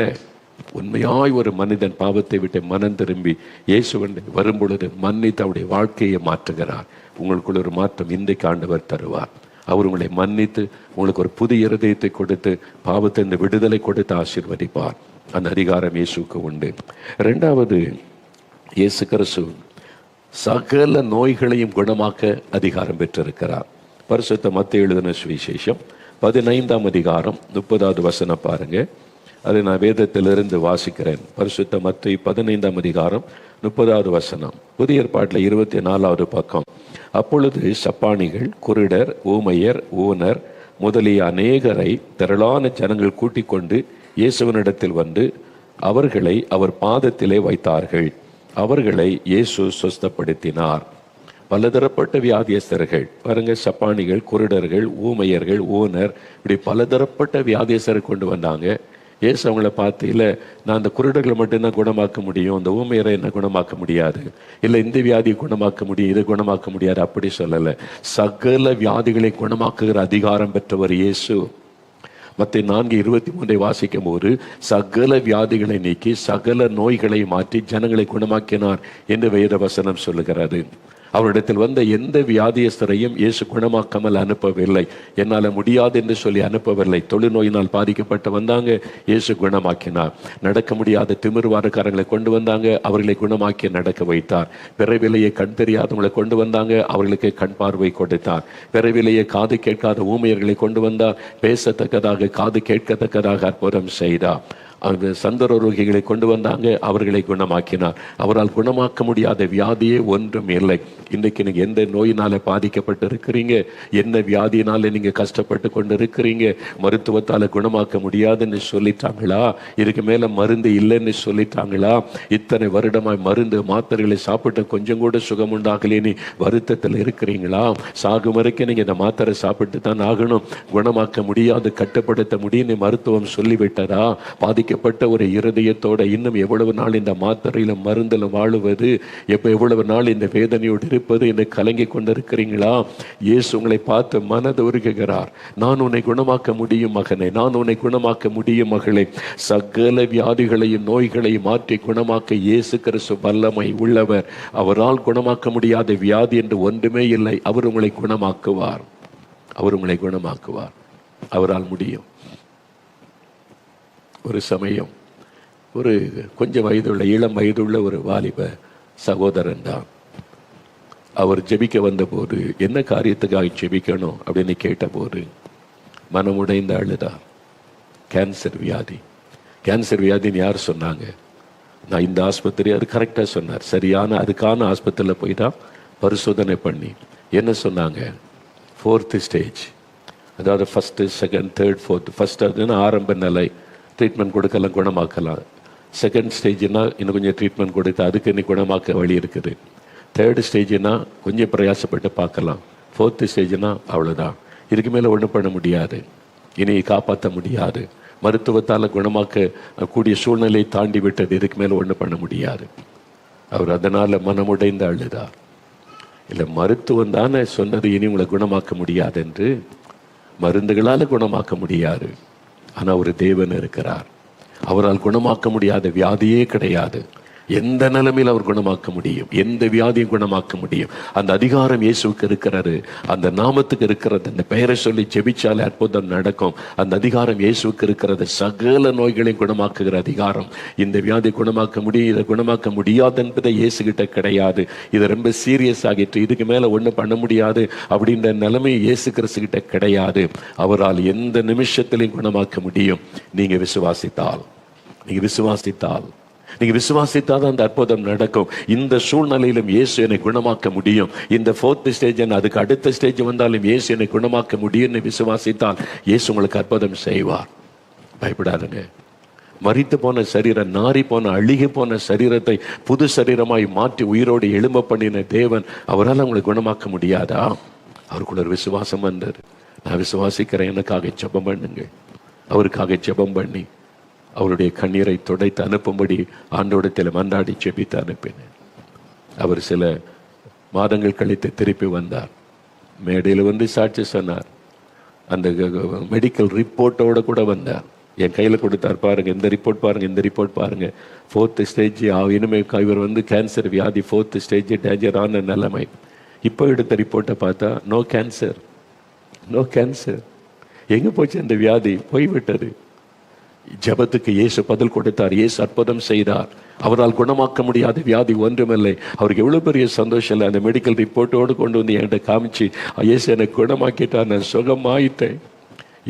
உண்மையாய் ஒரு மனிதன் பாவத்தை விட்டு மனம் திரும்பி இயேசு வரும் பொழுது மன்னித்து அவருடைய வாழ்க்கையை மாற்றுகிறார். உங்களுக்குள்ள ஒரு மாற்றம் இன்றைக்கு ஆண்டவர் தருவார். அவர் உங்களை மன்னித்து உங்களுக்கு ஒரு புதிய இருதயத்தை கொடுத்து பாவத்தின் விடுதலை கொடுத்து ஆசீர்வதிப்பார். அந்த அதிகாரம் இயேசுக்கு உண்டு. இரண்டாவது, இயேசு கிறிஸ்து சகல நோய்களையும் குணமாக்க அதிகாரம் பெற்றிருக்கிறார். பரிசுத்த மத்தேயு எழுதின சுவிசேஷம் 15ஆம் அதிகாரம் 30வது வசனம் பாருங்க. அதை நான் வேதத்திலிருந்து வாசிக்கிறேன். பரிசுத்த மத்தேயு 15ஆம் அதிகாரம் 30வது வசனம், புதிய ஏற்பாட்டில் 24வது பக்கம். அப்பொழுது சப்பானிகள், குருடர், ஊமையர், ஊனர் முதலிய அநேகரை திரளான ஜனங்கள் கூட்டிக் கொண்டு இயேசுவனிடத்தில் வந்து அவர்களை அவர் பாதத்திலே வைத்தார்கள். அவர்களை இயேசு சுஸ்தப்படுத்தினார். பலதரப்பட்ட வியாதியஸ்தர்கள் பாருங்க, சப்பானிகள், குருடர்கள், ஊமையர்கள், ஊனர், இப்படி பலதரப்பட்ட வியாதியஸ்தரை கொண்டு வந்தாங்க. இயேசு அவங்கள பார்த்து, இல்லை நான் அந்த குருடர்களை மட்டும்தான் குணமாக்க முடியும், அந்த ஊமையரை என்ன குணமாக்க முடியாது, இல்லை இந்த வியாதியை குணமாக்க முடியும், இதை குணமாக்க முடியாது, அப்படி சொல்லலை. சகல வியாதிகளை குணமாக்குகிற அதிகாரம் பெற்றவர் இயேசு. மத்தேயு 4:23 வாசிக்கும் போது சகல வியாதிகளை நீக்கி சகல நோய்களை மாற்றி ஜனங்களை குணமாக்கினார் என்று வேத வசனம் சொல்லுகிறது. அவரிடத்தில் வந்த எந்த வியாதியஸ்தரையும் இயேசு குணமாக்காமல் அனுப்பவில்லை. என்னால் முடியாது என்று சொல்லி அனுப்பவில்லை. தொழுநோயினால் பாதிக்கப்பட்டு வந்தாங்க, இயேசு குணமாக்கினார். நடக்க முடியாத திமிர்வாரக்காரங்களை கொண்டு வந்தாங்க, அவர்களை குணமாக்கி நடக்க வைத்தார். பிறவிலேயே கண் தெரியாதவங்களை கொண்டு வந்தாங்க, அவர்களுக்கு கண் பார்வை கொடுத்தார். பிறவிலேயே காது கேட்காத ஊமையர்களை கொண்டு வந்தார், பேசத்தக்கதாக காது கேட்கத்தக்கதாக அற்புதம் செய்தார். அந்த சந்தரோகிகளை கொண்டு வந்தாங்க, அவர்களை குணமாக்கினார். அவரால் குணமாக்க முடியாத வியாதியே ஒன்றும் இல்லை. இன்றைக்கு நீங்க எந்த நோயினால பாதிக்கப்பட்டு இருக்கிறீங்க, என்ன வியாதியினால நீங்க கஷ்டப்பட்டு கொண்டு இருக்கிறீங்க, மருத்துவத்தால குணமாக்க முடியாதுன்னு சொல்லிட்டாங்களா, இதுக்கு மேல மருந்து இல்லைன்னு சொல்லிட்டாங்களா, இத்தனை வருடமாய் மருந்து மாத்திரைகளை சாப்பிட்டு கொஞ்சம் கூட சுகம் உண்டாகலேன்னு வருத்தத்தில் இருக்கிறீங்களா, சாகும் வரைக்கும் நீங்க இந்த மாத்திரை சாப்பிட்டு தான் ஆகணும், குணமாக்க முடியாது, கட்டுப்படுத்த முடியும்னு மருத்துவம் சொல்லிவிட்டதா, பாதிக்கப்பட்ட ஒரு இருதயத்தோட இன்னும் எவ்வளவு நாள் இந்த மாத்திரையிலும் மருந்திலும் வாழுவது, எவ்வளவு நாள் இந்த வேதனையோடு இருப்பது என்று கலங்கி கொண்டிருக்கிறீங்களா? இயேசு உங்களை பார்த்து மனது உருகுகிறார். நான் உன்னை குணமாக்க முடியும் மகனே, நான் உன்னை குணமாக்க முடியும் மகளே. சகல வியாதிகளையும் நோய்களையும் மாற்றி குணமாக்க இயேசு கிறிஸ்து வல்லமை உள்ளவர். அவரால் குணமாக்க முடியாத வியாதி என்று ஒன்றுமே இல்லை. அவர் உங்களை குணமாக்குவார், அவர் உங்களை குணமாக்குவார், அவரால் முடியும். ஒரு சமயம் ஒரு கொஞ்சம் வயதுள்ள இளம் வயதுள்ள ஒரு வாலிப சகோதரன் தான். அவர் ஜெபிக்க வந்தபோது என்ன காரியத்துக்காக ஜெபிக்கணும் அப்படின்னு கேட்டபோது மனமுடைந்த அழுதார். கேன்சர் வியாதி. கேன்சர் வியாதின்னு யார் சொன்னாங்க? நான் இந்த ஆஸ்பத்திரி, அது கரெக்டாக சொன்னார். சரியான அதுக்கான ஆஸ்பத்திரியில் போய் தான் பரிசோதனை பண்ணி என்ன சொன்னாங்க, 4th ஸ்டேஜ், அதாவது 1st, 2nd, 3rd, 4th. First அதுன்னா ஆரம்ப நிலை, ட்ரீட்மெண்ட் கொடுக்கலாம், குணமாக்கலாம். 2nd ஸ்டேஜ்னா இன்னும் கொஞ்சம் ட்ரீட்மெண்ட் கொடுத்து அதுக்கு இன்னும் குணமாக்க வழி இருக்குது. 3rd ஸ்டேஜ்னா கொஞ்சம் பிரயாசப்பட்டு பார்க்கலாம். 4th ஸ்டேஜ்னா அவ்வளோதான், இதுக்கு மேலே ஒன்றும் பண்ண முடியாது, இனி காப்பாற்ற முடியாது, மருத்துவத்தால் குணமாக்க கூடிய சூழ்நிலை தாண்டி விட்டது. இதுக்கு மேலே ஒன்றும் பண்ண முடியாது. அவர் அதனால் மனமுடைந்து அழுதார். இல்லை, மருத்துவம் தானே சொன்னது இனி உங்களை குணமாக்க முடியாது என்று. மருந்துகளால் குணமாக்க முடியாது. ஆனால் ஒரு தேவன் இருக்கிறார். அவரால் குணமாக்க முடியாத வியாதியே கிடையாது. எந்த நிலைமையில் அவர் குணமாக்க முடியும், எந்த வியாதியும் குணமாக்க முடியும். அந்த அதிகாரம் இயேசுக்கு இருக்கிறாரு. அந்த நாமத்துக்கு இருக்கிறது. அந்த பெயரை சொல்லி ஜெபிச்சாலே அற்புதம் நடக்கும். அந்த அதிகாரம் இயேசுக்கு இருக்கிறது. சகல நோய்களையும் குணமாக்குகிற அதிகாரம். இந்த வியாதி குணமாக்க முடியும், இதை குணமாக்க முடியாது என்பதை இயேசு கிட்ட கிடையாது. இது ரொம்ப சீரியஸ் ஆகிட்டு, இதுக்கு மேல ஒன்றும் பண்ண முடியாது அப்படின்ற நிலைமை இயேசு கிறிஸ்து கிட்ட கிடையாது. அவரால் எந்த நிமிஷத்திலையும் குணமாக்க முடியும். நீங்க விசுவாசித்தால், நீங்க விசுவாசித்தால் அந்த அற்புதம் நடக்கும். இந்த சூழ்நிலையிலும் இயேசு என்னை குணமாக்க முடியும். இந்த 4th ஸ்டேஜ், அதுக்கு அடுத்த ஸ்டேஜ் வந்தாலும் இயேசு என்னை குணமாக்க முடியும்னு விசுவாசித்தால் இயேசு உங்களுக்கு அற்புதம் செய்வார். பயப்படாதுங்க. மரித்து போன சரீரம், நாரி போன அழுகி போன சரீரத்தை புது சரீரமாய் மாற்றி உயிரோடு எழும்ப பண்ணின தேவன், அவரால் உங்களுக்கு குணமாக்க முடியாதா? அவருக்குள்ள ஒரு விசுவாசம் வந்தார். நான் விசுவாசிக்கிறேன், எனக்காக ஜெபம் பண்ணுங்க. அவருக்காக ஜெபம் பண்ணி அவருடைய கண்ணீரை துடைத்து அனுப்பும்படி ஆண்டோடத்தில் மன்றாடி ஜெபித்து அனுப்பினேன். அவர் சில மாதங்கள் கழித்து திருப்பி வந்தார். மேடையில் வந்து சாட்சி சொன்னார். அந்த மெடிக்கல் ரிப்போர்ட்டோட கூட வந்தார். என் கையில் கொடுத்தார். பாருங்க, இந்த ரிப்போர்ட் பாருங்க, இந்த ரிப்போர்ட் பாருங்க. 4th stage. இனிமேல் இவர் வந்து கேன்சர் வியாதி 4th ஸ்டேஜ், டேஞ்சரான நிலைமை. இப்போ எடுத்த ரிப்போர்ட்டை பார்த்தா நோ கேன்சர், நோ கேன்சர். எங்கே போச்சு அந்த வியாதி? போய்விட்டது. ஜெபத்துக்கு இயேசு பதில் கொடுத்தார். இயேசு அற்புதம் செய்தார். அவரால் குணமாக்க முடியாத வியாதி ஒன்றுமில்லை. அவருக்கு எவ்வளவு பெரிய சந்தோஷம் இல்லை. அந்த மெடிக்கல் ரிப்போர்ட்டோடு கொண்டு வந்து என்கிட்ட காமிச்சு, இயேசு எனக்கு குணமாக்கிட்டார், நான் சுகமாயிட்டேன்,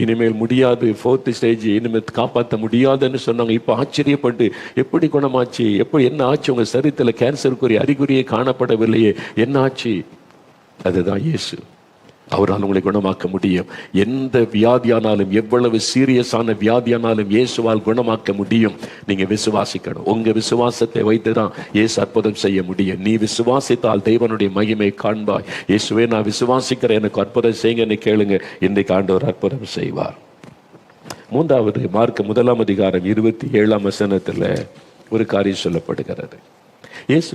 இனிமேல் முடியாது, 4th ஸ்டேஜ், இனிமேல் காப்பாற்ற முடியாதுன்னு சொன்னாங்க. இப்போ ஆச்சரியப்பட்டு, எப்படி குணமாச்சு, எப்படி என்ன ஆச்சு, உங்க சரீரத்தில் கேன்சருக்குரிய அறிகுறியே காணப்படவில்லையே, என்ன ஆச்சு? அதுதான் இயேசு. அவரால் உங்களை குணமாக்க முடியும். எந்த வியாதியானாலும், எவ்வளவு சீரியஸான வியாதியானாலும் இயேசுவால் குணமாக்க முடியும். நீங்க விசுவாசிக்கணும். உங்க விசுவாசத்தை வைத்துதான் இயேசு அற்புதம் செய்ய முடியும். நீ விசுவாசித்தால் தேவனுடைய மகிமை காண்பாய். இயேசுவே, நான் விசுவாசிக்கிறேன், எனக்கு அற்புதம் செய்யுங்கன்னு கேளுங்க. இன்றைக்கு ஆண்டவர் அற்புதம் செய்வார். 3வது மார்க் 1ஆம் அதிகாரம் 27ஆம் வசனத்துல ஒரு காரியம் சொல்லப்படுகிறது. இயேசு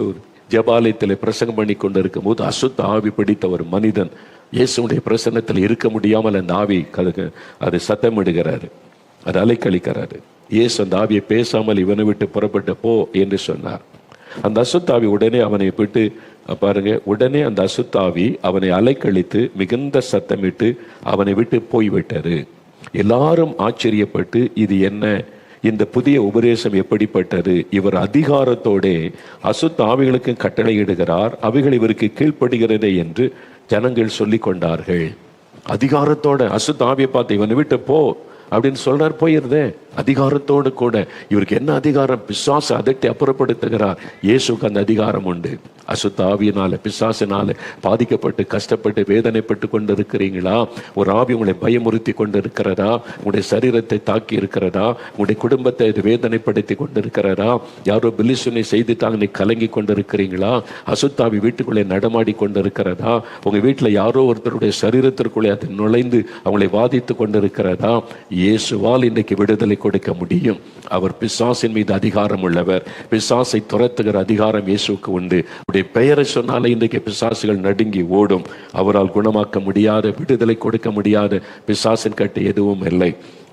ஜெபாலயத்தில் பிரசங்கம் பண்ணி கொண்டிருக்கும் போது அசுத்த ஆவி பிடித்த ஒரு மனிதன் இயேசுடைய பிரசன்னத்தில் இருக்க முடியாமல் அந்த ஆவி அது சத்தமிடுகிறாரு, அது அலைக்கழிக்கிறாரு. இயேசு அந்த ஆவியை பேசாமல் இவனை விட்டு புறப்பட்டு போ என்று சொன்னார். அந்த அசுத்தாவி உடனே அவனை விட்டு பாருங்க, உடனே அந்த அசுத்தாவி அவனை அலைக்கழித்து மிகுந்த சத்தமிட்டு அவனை விட்டு போய்விட்டாரு. எல்லாரும் ஆச்சரியப்பட்டு, இது என்ன, இந்த புதிய உபதேசம் எப்படிப்பட்டது? இவர் அதிகாரத்தோட அசுத்த ஆவிகளுக்கு கட்டளையிடுகிறார், அவைகள் இவருக்கு கீழ்ப்படுகிறதே என்று ஜனங்கள் சொல்லி கொண்டார்கள். அதிகாரத்தோட அசுத்த ஆவியை பார்த்து இவனை விட்டு போ அப்படின்னு சொல்றார், போயிருதே. அதிகாரத்தோடு கூட. இவருக்கு என்ன அதிகாரம்? பிசாசு அதட்டி அப்புறப்படுத்துகிறார். இயேசுக்கு அந்த அதிகாரம் உண்டு. அசுத்த ஆவியினால, பிசாசினால பாதிக்கப்பட்டு கஷ்டப்பட்டு வேதனைப்பட்டு கொண்டு இருக்கிறீங்களா? ஒரு ஆவி உங்களை பயமுறுத்தி கொண்டு இருக்கிறதா? உங்களுடைய சரீரத்தை தாக்கி இருக்கிறதா? உங்களுடைய குடும்பத்தை இது வேதனைப்படுத்தி கொண்டு இருக்கிறதா? யாரோ பிலிசுனை செய்துட்டாங்க, நீ கலங்கி கொண்டு இருக்கிறீங்களா? அசுத்தாவி வீட்டுக்குள்ளே நடமாடி கொண்டு இருக்கிறதா? உங்க வீட்டில் யாரோ ஒருத்தருடைய சரீரத்திற்குள்ளே அது நுழைந்து அவங்களை வாதித்து கொண்டு இருக்கிறதா? இயேசுவால் இன்றைக்கு விடுதலை கொடுக்க முடியும். அவர் பிசாசின் மீது அதிகாரம் உள்ளவர். பிசாசை துரத்துகிற அதிகாரம் இயேசுக்கு உண்டு. அவருடைய பெயரை சொன்னாலே இன்றைக்கு பிசாசுகள் நடுங்கி ஓடும். அவரால் குணமாக்க முடியாத, விடுதலை கொடுக்க முடியாத பிசாசின் கட்டு எதுவும் இல்லை.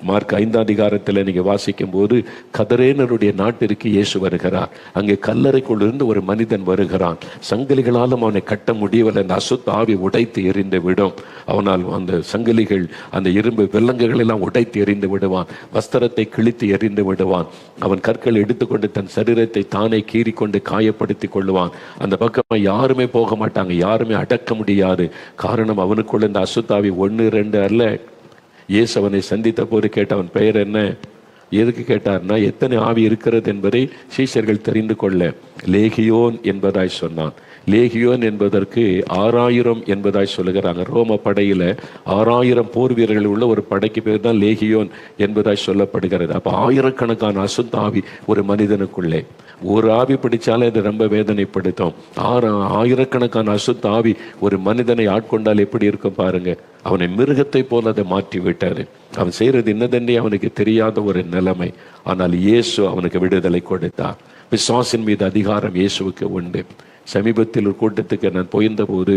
மார்க் 5ஆம் அதிகாரத்தில் நீங்க வாசிக்கும் போது கதரேனருடைய நாட்டிற்கு இயேசு வருகிறார். அங்கே கல்லறைக்குள்ளிருந்து ஒரு மனிதன் வருகிறான். சங்கிலிகளாலும் அவனை கட்ட முடியவில்லை. அந்த அசுத்த ஆவி உடைத்து எறிந்து விடும். அவனால் அந்த சங்கிலிகள், அந்த இரும்பு விலங்குகள் எல்லாம் உடைத்து எறிந்து விடுவான். வஸ்திரத்தை கிழித்து எறிந்து விடுவான். அவன் கற்கள் எடுத்துக்கொண்டு தன் சரீரத்தை தானே கீறி கொண்டு காயப்படுத்தி கொள்ளுவான். அந்த பக்கமா யாருமே போக மாட்டாங்க, யாருமே அடக்க முடியாது. காரணம், அவனுக்குள்ள இந்த அசுத்தாவி 1 2 அல்ல. இயேசு அவனை சந்தித்த போது கேட்டவன் பெயர் என்ன? எதுக்கு கேட்டார்னா, எத்தனை ஆவி இருக்கிறது என்பதை சீஷர்கள் தெரிந்து கொள்ள லேகியோன் என்பதாய் சொன்னான். லேகியோன் என்பதற்கு 6000 என்பதாய் சொல்லுகிறாங்க. ரோம படையில 6000 போர் வீரர்கள் உள்ள ஒரு படைக்கு பேர் தான் லேகியோன் என்பதாய் சொல்லப்படுகிறது. அப்ப ஆயிரக்கணக்கான அசுத்த ஆவி ஒரு மனிதனுக்குள்ளே. ஒரு ஆவி பிடிச்சாலே அது ரொம்ப வேதனைப்படுத்தும். ஆயிரக்கணக்கான அசுத்த ஆவி ஒரு மனிதனை ஆட்கொண்டால் எப்படி இருக்கும் பாருங்க. அவனை மிருகத்தை போல அதை மாற்றி விட்டாரு. அவன் செய்யறது என்னதென்றே அவனுக்கு தெரியாத ஒரு நிலைமை. ஆனால் இயேசு அவனுக்கு விடுதலை கொடுத்தார். பிசாசின் மீது அதிகாரம் இயேசுவுக்கு உண்டு. சமீபத்தில் ஒரு கூட்டத்துக்கு நான் போயிருந்த போது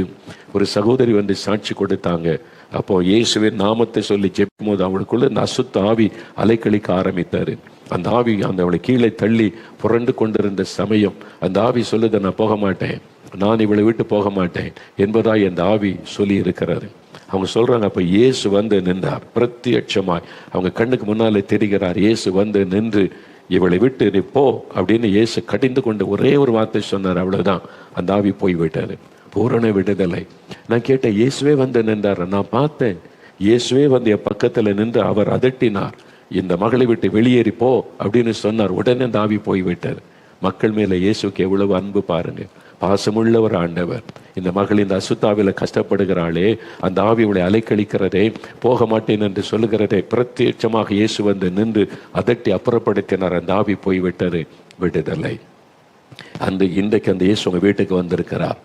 ஒரு சகோதரி வந்து சாட்சி கொடுத்தாங்க. அப்போ இயேசுவின் நாமத்தை சொல்லி ஜெபிக்கும் போது அவளுக்குள்ள இந்த அசுத்த ஆவி அலைக்கழிக்க ஆரம்பித்தாரு. அந்த ஆவி அவளை கீழே தள்ளி புரண்டு கொண்டிருந்த சமயம் அந்த ஆவி சொல்லுது, நான் போக மாட்டேன், நான் இவளை விட்டு போக மாட்டேன் என்பதாய் அந்த ஆவி சொல்லி இருக்கிறாரு. அவங்க சொல்றாங்க, அப்ப இயேசு வந்து நின்றார். பிரத்யட்சமாய் அவங்க கண்ணுக்கு முன்னாலே தெரிகிறார். இயேசு வந்து நின்று இவளை விட்டு நீ போ அப்படின்னு இயேசு கடிந்து கொண்டு ஒரே ஒரு வார்த்தை சொன்னார். அவ்வளவுதான், அந்த ஆவி போய் விட்டாரு. பூரண விடுதலை. நான் கேட்டேன், இயேசுவே வந்து நின்றார். நான் பார்த்தேன், இயேசுவே வந்து என் பக்கத்துல நின்று அவர் அதட்டினார், இந்த மகளை விட்டு வெளியேறி போ அப்படின்னு சொன்னார். உடனே அந்த ஆவி போய் விட்டார். மக்கள் மேல இயேசுக்கு எவ்வளவு அன்பு பாருங்க. பாசமுள்ள ஒரு ஆண்டவர். இந்த மகள் இந்த அசுத்தாவில கஷ்டப்படுகிறாளே, அந்த ஆவி இவளை அலைக்கழிக்கிறதே, போக மாட்டேன் என்று சொல்லுகிறதே, பிரத்யட்சமாக இயேசு வந்து நின்று அதட்டி அப்புறப்படுத்தினார். அந்த ஆவி போய்விட்டது. விடுதலை. இன்றைக்கு அந்த இயேசு உங்க வீட்டுக்கு வந்திருக்கிறார்.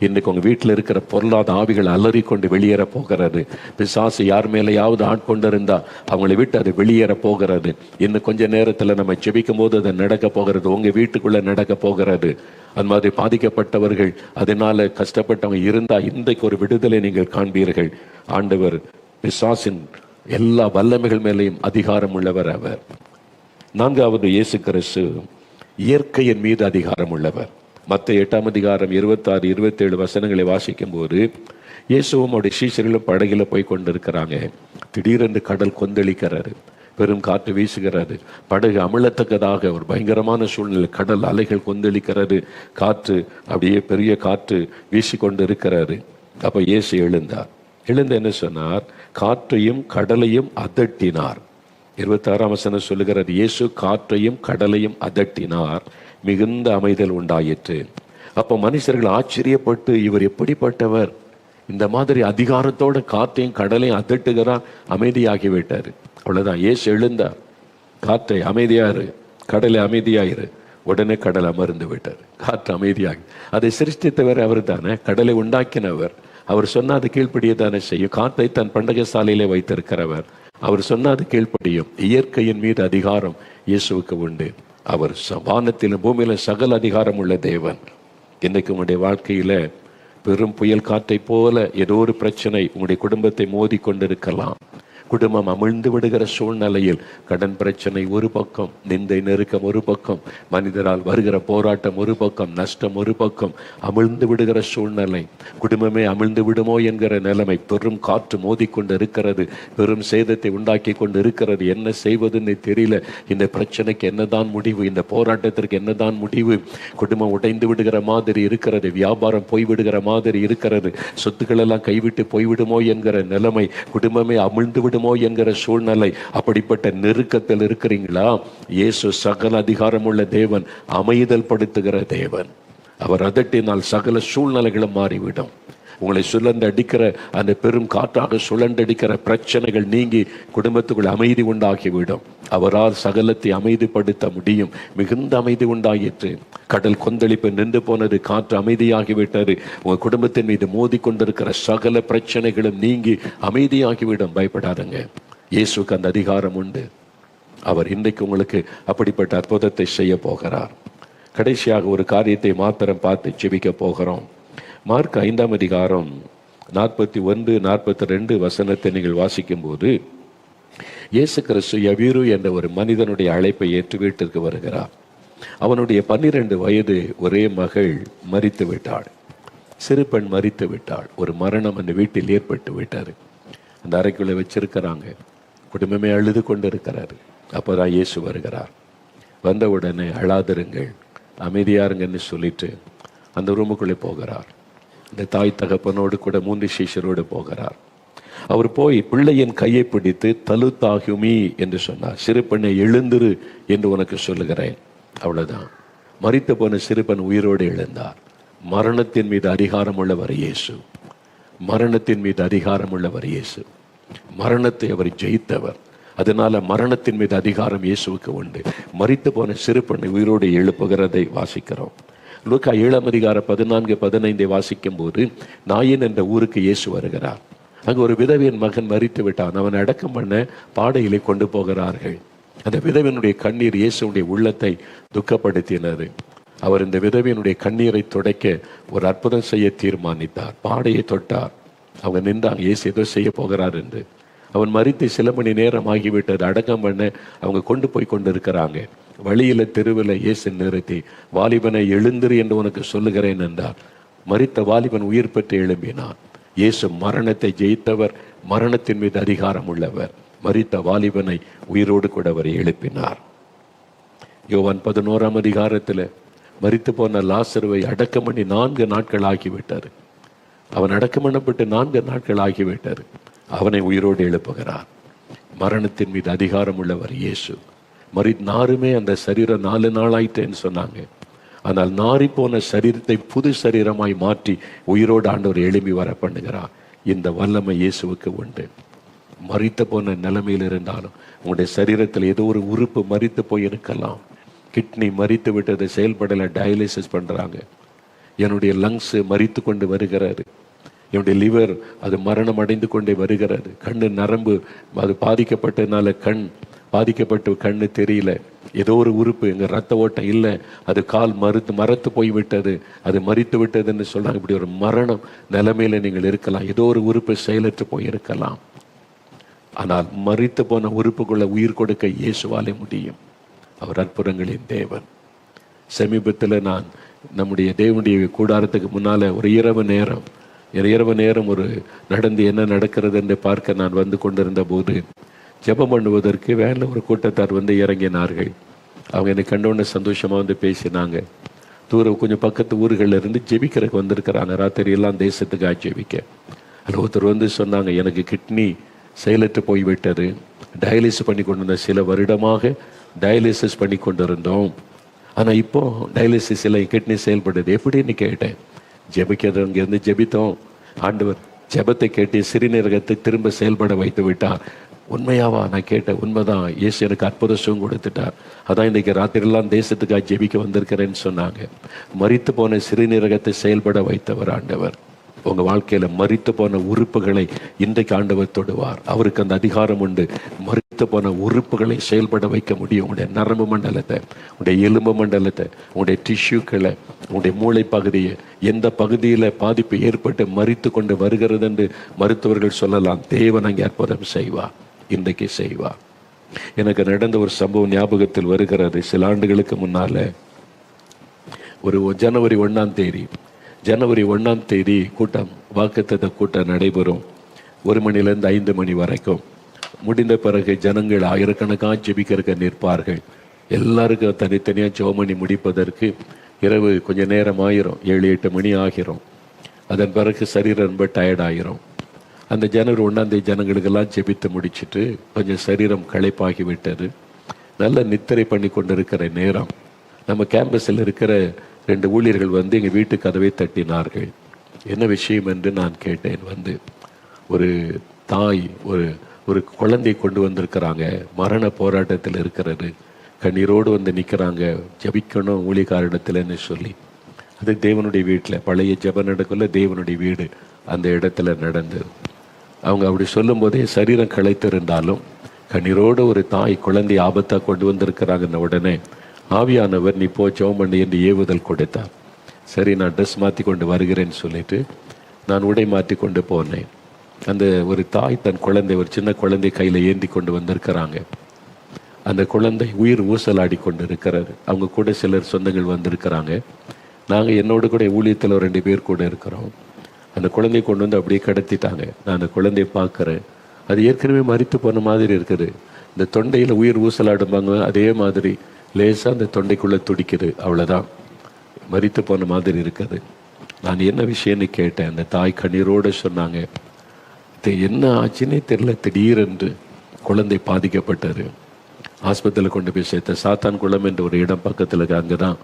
இன்றைக்கு உங்க வீட்டில் இருக்கிற பொருளாத ஆவிகள் அலறி கொண்டு வெளியேற போகிறது. பிசாசு யார் மேலேயாவது ஆட்கொண்டிருந்தா அவங்களை விட்டு அது வெளியேற போகிறது. இன்னும் கொஞ்ச நேரத்தில் நம்ம ஜெபிக்கும் போது அது நடக்க போகிறது. உங்க வீட்டுக்குள்ள நடக்க போகிறது. அது மாதிரி பாதிக்கப்பட்டவர்கள் அதனால கஷ்டப்பட்டவங்க இருந்தா இன்றைக்கு ஒரு விடுதலை நீங்கள் காண்பீர்கள். ஆண்டவர் பிசாசின் எல்லா வல்லமைகள் மேலேயும் அதிகாரம் உள்ளவர் அவர். 4வது, இயேசு கிறிஸ்து இயற்கையின் மீது அதிகாரம் உள்ளவர். மத்தேயு 8ஆம் அதிகாரம் 26, 27 வசனங்களை வாசிக்கும் போது இயேசுவும் அவருடைய சீஷர்களும் படகில போய் கொண்டிருக்கிறாங்க. திடீரென்று கடல் கொந்தளிக்கிறாரு. பெரும் காற்று வீசுகிறது. படகு அமிழத்தக்கதாக ஒரு பயங்கரமான சூழ்நிலை. கடல் அலைகள் கொந்தளிக்கிறது. காற்று அப்படியே பெரிய காற்று வீசி கொண்டு இருக்கிறாரு. அப்ப இயேசு எழுந்தார். எழுந்து என்ன சொன்னார்? காற்றையும் கடலையும் அதட்டினார். 26ஆம் வசனம் சொல்லுகிறது, இயேசு காற்றையும் கடலையும் அதட்டினார், மிகுந்த அமைதல் உண்டாயிற்று. அப்ப மனுஷர்கள் ஆச்சரியப்பட்டு, இவர் எப்படிப்பட்டவர், இந்த மாதிரி அதிகாரத்தோட காற்றையும் கடலையும் அதட்டுகிறார், அமைதியாகிவிட்டாரு. அவ்வளவுதான். இயேசு எழுந்தார், காற்றை அமைதியாரு, கடலை அமைதியாயிரு. உடனே கடல் அமர்ந்து விட்டார். காற்று அமைதியாகி. அதை சிருஷ்டித்தவர் அவர் தானே, கடலை உண்டாக்கினவர். அவர் சொன்னாது கீழ்ப்படியே தானே செய்யும். காற்றை தன் பண்டக சாலையிலே வைத்திருக்கிறவர். அவர் சொன்னாது கீழ்ப்படியும். இயற்கையின் மீது அதிகாரம் இயேசுவுக்கு உண்டு. அவர் வானத்திலும் பூமியிலும் சகல அதிகாரம் உள்ள தேவன். இன்னைக்கு உங்களுடைய வாழ்க்கையில பெரும் புயல் காற்றை போல ஏதோ ஒரு பிரச்சனை உங்களுடைய குடும்பத்தை மோதி கொண்டிருக்கலாம். குடும்பம் அமிழ்ந்து விடுகிற சூழ்நிலையில் கடன் பிரச்சனை ஒரு பக்கம், நிந்தை நெருக்கம் ஒரு பக்கம், மனிதரால் வருகிற போராட்டம் ஒரு பக்கம், நஷ்டம் ஒரு பக்கம், அமிழ்ந்து விடுகிற சூழ்நிலை, குடும்பமே அமிழ்ந்து விடுமோ என்கிற நிலைமை, பெரும் காற்று மோதி கொண்டு இருக்கிறது, பெரும் சேதத்தை உண்டாக்கி கொண்டு இருக்கிறது. என்ன செய்வதுன்னு தெரியல. இந்த பிரச்சனைக்கு என்னதான் முடிவு, இந்த போராட்டத்திற்கு என்னதான் முடிவு? குடும்பம் உடைந்து விடுகிற மாதிரி இருக்கிறது, வியாபாரம் போய்விடுகிற மாதிரி இருக்கிறது, சொத்துக்கள் எல்லாம் கைவிட்டு போய்விடுமோ என்கிற நிலைமை, குடும்பமே அமிழ்ந்து விடும் என்கிற சூழ்நிலை. அப்படிப்பட்ட நெருக்கத்தில் இருக்கிறீங்களா? இயேசு சகல அதிகாரம் உள்ள தேவன், அமைதல் படுத்துகிற தேவன். அவர் அதட்டினால் சகல சூழ்நிலைகளும் மாறிவிடும். உங்களை சுழண்டடிக்கிற அந்த பெரும் காற்றாக சுழண்டடிக்கிற பிரச்சனைகள் நீங்கி குடும்பத்துக்குள் அமைதி உண்டாகிவிடும். அவரால் சகலத்தை அமைதிப்படுத்த முடியும். மிகுந்த அமைதி உண்டாயிற்று. கடல் கொந்தளிப்பு நின்று போனது, காற்று அமைதியாகிவிட்டது. உங்க குடும்பத்தின் மீது மோதி கொண்டிருக்கிற சகல பிரச்சனைகளும் நீங்கி அமைதியாகிவிடும். பயப்படாதங்க, இயேசுக்கு அந்த அதிகாரம் உண்டு. அவர் இன்றைக்கு உங்களுக்கு அப்படிப்பட்ட அற்புதத்தை செய்ய போகிறார். கடைசியாக ஒரு காரியத்தை மாத்திரம் பார்த்து ஜெபிக்க போகிறோம். மார்க் 5ஆம் அதிகாரம் 41, 42 வசனத்தை நீங்கள் வாசிக்கும் போது, இயேசு கிறிஸ்து யவீரு என்ற ஒரு மனிதனுடைய அழைப்பை ஏற்று வீட்டிற்கு வருகிறார். அவனுடைய 12 வயது ஒரே மகள் மரித்து விட்டாள். சிறு பெண் மரித்து விட்டாள். ஒரு மரணம் அந்த வீட்டில் ஏற்பட்டு விட்டாரு. அந்த அறைக்குள்ள வச்சிருக்கிறாங்க. குடும்பமே அழுது கொண்டு இருக்கிறாரு. அப்போதான் இயேசு வருகிறார். வந்தவுடனே அழாதிருங்கள், அமைதியாருங்கன்னு சொல்லிட்டு அந்த ரூமுக்குள்ளே போகிறார். இந்த தாய் தகப்பனோடு கூட 3 சீஷரோடு போகிறார். அவர் போய் பிள்ளையின் கையை பிடித்து தலுத்தாகுமி என்று சொன்னார். சிறு பெண்ணை எழுந்திரு என்று உனக்கு சொல்லுகிறேன். அவ்வளவுதான். மரித்து போன சிறு பெண் உயிரோடு எழுந்தார். மரணத்தின் மீது அதிகாரம் உள்ளவர் இயேசு. மரணத்தின் மீது அதிகாரம் உள்ளவர் இயேசு. மரணத்தை அவர் ஜெயித்தவர். அதனால மரணத்தின் மீது அதிகாரம் இயேசுவுக்கு உண்டு. மரித்து போன சிறு பெண்ணை உயிரோடு எழுப்புகிறதை வாசிக்கிறோம். லூக்கா 7:14-15 வாசிக்கும் போது நாயின் என்ற ஊருக்கு இயேசு வருகிறார். அங்கு ஒரு விதவையின் மகன் மரித்து விட்டான். அவன் அடக்கம் பண்ண பாடையிலே கொண்டு போகிறார்கள். அந்த விதவையினுடைய கண்ணீர் இயேசுடைய உள்ளத்தை துக்கப்படுத்தினது. அவர் இந்த விதவையினுடைய கண்ணீரை துடைக்க ஒரு அற்புதம் செய்ய தீர்மானித்தார். பாடையை தொட்டார். அவங்க நின்றாங்க, இயேசு ஏதோ செய்ய போகிறார் என்று. அவன் மரித்து சில மணி நேரம் ஆகிவிட்டது. அடக்கம் பண்ண அவங்க கொண்டு போய் கொண்டு இருக்கிறாங்க. வழியில தெருவில் இயேசு நிறுத்தி, வாலிபனை எழுந்திரு என்று உனக்கு சொல்லுகிறேன் என்றார். மரித்த வாலிபன் உயிர் பெற்று எழும்பினான். இயேசு மரணத்தை ஜெயித்தவர், மரணத்தின் மீது அதிகாரம் உள்ளவர். மரித்த வாலிபனை உயிரோடு கூட அவர் எழுப்பினார். யோவான் 11 மரித்து போன லாசருவை அடக்கம் பண்ணி 4 நாட்கள் ஆகிவிட்டார். அவன் அடக்கம் பண்ணப்பட்டு 4 நாட்கள் ஆகிவிட்டார். அவனை உயிரோடு எழுப்புகிறார். மரணத்தின் மீது அதிகாரம் உள்ளவர் இயேசு. நாருமே அந்த சரீரம் 4 நாள் ஆயிட்டேன்னு சொன்னாங்க. ஆனால் நாரி போன சரீரத்தை புது சரீரமாய் மாற்றி உயிரோடு ஆண்டவர் எழுப்பி வர பண்ணுகிறார். இந்த வல்லமை இயேசுவுக்கு உண்டு. மரித்து போன நிலைமையில் இருந்தாலும் உங்களுடைய சரீரத்தில் ஏதோ ஒரு உறுப்பு மரித்து போய் இருக்கலாம். கிட்னி மரித்து விட்டதை செயல்படலை, டயாலிசிஸ் பண்ணுறாங்க. என்னுடைய லங்ஸ் மரித்து கொண்டு வருகிறாரு. என்னுடைய லிவர் அது மரணம் அடைந்து கொண்டே வருகிறது. கண்ணு நரம்பு அது பாதிக்கப்பட்டதுனால பாதிக்கப்பட்டு கண்ணு தெரியல. ஏதோ ஒரு உறுப்பு எங்கள் ரத்த ஓட்டம் இல்லை, அது கால் மரத்து போய்விட்டது, அது மரித்து விட்டதுன்னு சொல்கிறாங்க. இப்படி ஒரு மரணம் நிலைமையில நீங்கள் இருக்கலாம். ஏதோ ஒரு உறுப்பு செயலற்று போயிருக்கலாம். ஆனால் மரித்து போன உறுப்புக்குள்ள உயிர் கொடுக்க இயேசுவாலே முடியும். அவர் அற்புதங்களின் தேவன். சமீபத்தில் நான் நம்முடைய தேவனுடைய கூடாரத்துக்கு முன்னால ஒரு இரவு நேரம் ஒரு நடந்து என்ன நடக்கிறது என்று பார்க்க நான் வந்து கொண்டிருந்த போது ஜெபம் பண்ணுவதற்கு வேனில் ஒரு கூட்டத்தார் வந்து இறங்கினார்கள். அவங்க என்னை கண்டோன்னு சந்தோஷமாக வந்து பேசினாங்க. தூரம் கொஞ்சம் பக்கத்து ஊர்களில் இருந்து ஜெபிக்கிறதுக்கு வந்திருக்கிறாங்க. ராத்திரி எல்லாம் தேசத்துக்காக ஜெபிக்க. அதில் ஒருத்தர் வந்து சொன்னாங்க, எனக்கு கிட்னி செயலற்று போய்விட்டது, டயாலிசிஸ் பண்ணி கொண்டு இருந்த சில வருடமாக டயாலிசிஸ் பண்ணி கொண்டிருந்தோம். ஆனால் இப்போ டயாலிசிஸ் இல்லை, கிட்னி செயல்படுது எப்படின்னு கேட்டேன். ஜெபிக்கிறது அங்கேருந்து ஜெபித்தோம். ஆண்டவர் ஜெபத்தை கேட்டு சிறுநீரகத்தை திரும்ப செயல்பட வைத்து விட்டார். உண்மையாவா? நான் கேட்டேன். உண்மைதான், இயேசு எனக்கு அற்புத சுகம் கொடுத்துட்டார். அதான் இன்றைக்கி ராத்திரிலாம் தேசத்துக்காக ஜெபிக்க வந்திருக்கிறேன்னு சொன்னாங்க. மரித்து போன சிறுநீரகத்தை செயல்பட வைத்தவர் ஆண்டவர். உங்கள் வாழ்க்கையில் மரித்து போன உறுப்புகளை இன்றைக்கு ஆண்டவர் தொடுவார். அவருக்கு அந்த அதிகாரம் உண்டு. மரித்து போன உறுப்புகளை செயல்பட வைக்க முடியும். உங்களுடைய நரம்பு மண்டலத்தை, உங்களுடைய எலும்பு மண்டலத்தை, உங்களுடைய டிஷ்யூக்களை, உங்களுடைய மூளை பகுதியை, எந்த பகுதியில் பாதிப்பு ஏற்பட்டு மரித்து கொண்டு வருகிறது என்று மருத்துவர்கள் சொல்லலாம். தேவன் அங்கே அற்புதம் செய்வார், இன்றைக்கு செய்வார். எனக்கு நடந்த ஒரு சம்பவம் ஞாபகத்தில் வருகிறது. சில ஆண்டுகளுக்கு முன்னால் ஒரு ஜனவரி 1 கூட்டம், வாக்குத்தத்த கூட்டம் நடைபெறும். 1 மணிலேருந்து 5 மணி வரைக்கும். முடிந்த பிறகு ஜனங்கள் ஆயிரக்கணக்காக ஜெபிக்கிறக்க நிற்பார்கள். எல்லாருக்கும் தனித்தனியாக ஜெபம் பண்ணி முடிப்பதற்கு இரவு கொஞ்சம் நேரம் ஆயிரும், 7-8 மணி ஆகிரும். அதன் பிறகு சரீரம் ரொம்ப டயர்ட் ஆகிரும். அந்த ஜனவரி 1 ஜனங்களுக்கெல்லாம் ஜெபித்து முடிச்சுட்டு கொஞ்சம் சரீரம் களைப்பாகி விட்டது. நல்ல நித்திரை பண்ணி கொண்டிருக்கிற நேரம் நம்ம கேம்பஸில் இருக்கிற 2 ஊழியர்கள் வந்து எங்கள் வீட்டு கதவை தட்டினார்கள். என்ன விஷயம் என்று நான் கேட்டேன். வந்து ஒரு தாய் ஒரு குழந்தை கொண்டு வந்திருக்கிறாங்க, மரண போராட்டத்தில் இருக்கிறது, கண்ணீரோடு வந்து நிற்கிறாங்க, ஜபிக்கணும் ஊழியக்காரிடத்துலன்னு சொல்லி. அது தேவனுடைய வீட்டில் பழைய ஜப நடக்கல, தேவனுடைய வீடு அந்த இடத்துல நடந்தது. அவங்க அப்படி சொல்லும் போதே சரீரம் களைத்திருந்தாலும் கண்ணீரோடு ஒரு தாய் குழந்தை ஆபத்தாக கொண்டு வந்திருக்கிறாங்கன்ன உடனே ஆவியானவர் நீ போ ஜெபம் பண்ணி என்று ஏவுதல் கொடுத்தார். சரி, நான் ட்ரெஸ் மாற்றி கொண்டு வருகிறேன்னு சொல்லிட்டு நான் உடை மாற்றி கொண்டு போனேன். அந்த ஒரு தாய் தன் குழந்தை, ஒரு சின்ன குழந்தை கையில் ஏந்தி கொண்டு வந்திருக்கிறாங்க. அந்த குழந்தை உயிர் ஊசலாடி கொண்டு இருக்கிறது. அவங்க கூட சிலர் சொந்தங்கள் வந்திருக்கிறாங்க. நாங்கள் என்னோட கூட ஊழியத்தில் 2 பேர் கூட இருக்கிறோம். அந்த குழந்தையை கொண்டு வந்து அப்படியே கடத்திட்டாங்க. நான் அந்த குழந்தையை பார்க்குறேன். அது ஏற்கனவே மரித்து போன மாதிரி இருக்குது. இந்த தொண்டையில் உயிர் ஊசலாடும்பாங்க, அதே மாதிரி லேசாக அந்த தொண்டைக்குள்ளே துடிக்குது, அவ்வளோதான். மரித்து போன மாதிரி இருக்குது. நான் என்ன விஷயம்னு கேட்டேன். அந்த தாய் கண்ணீரோடு சொன்னாங்க, என்ன ஆச்சுன்னே தெரியல, திடீரென்று குழந்தை பாதிக்கப்பட்டார். ஆஸ்பத்திரியில் கொண்டு போய் சேர்த்த சாத்தான் குளம் என்ற ஒரு இடம் பக்கத்தில், அங்கே தான்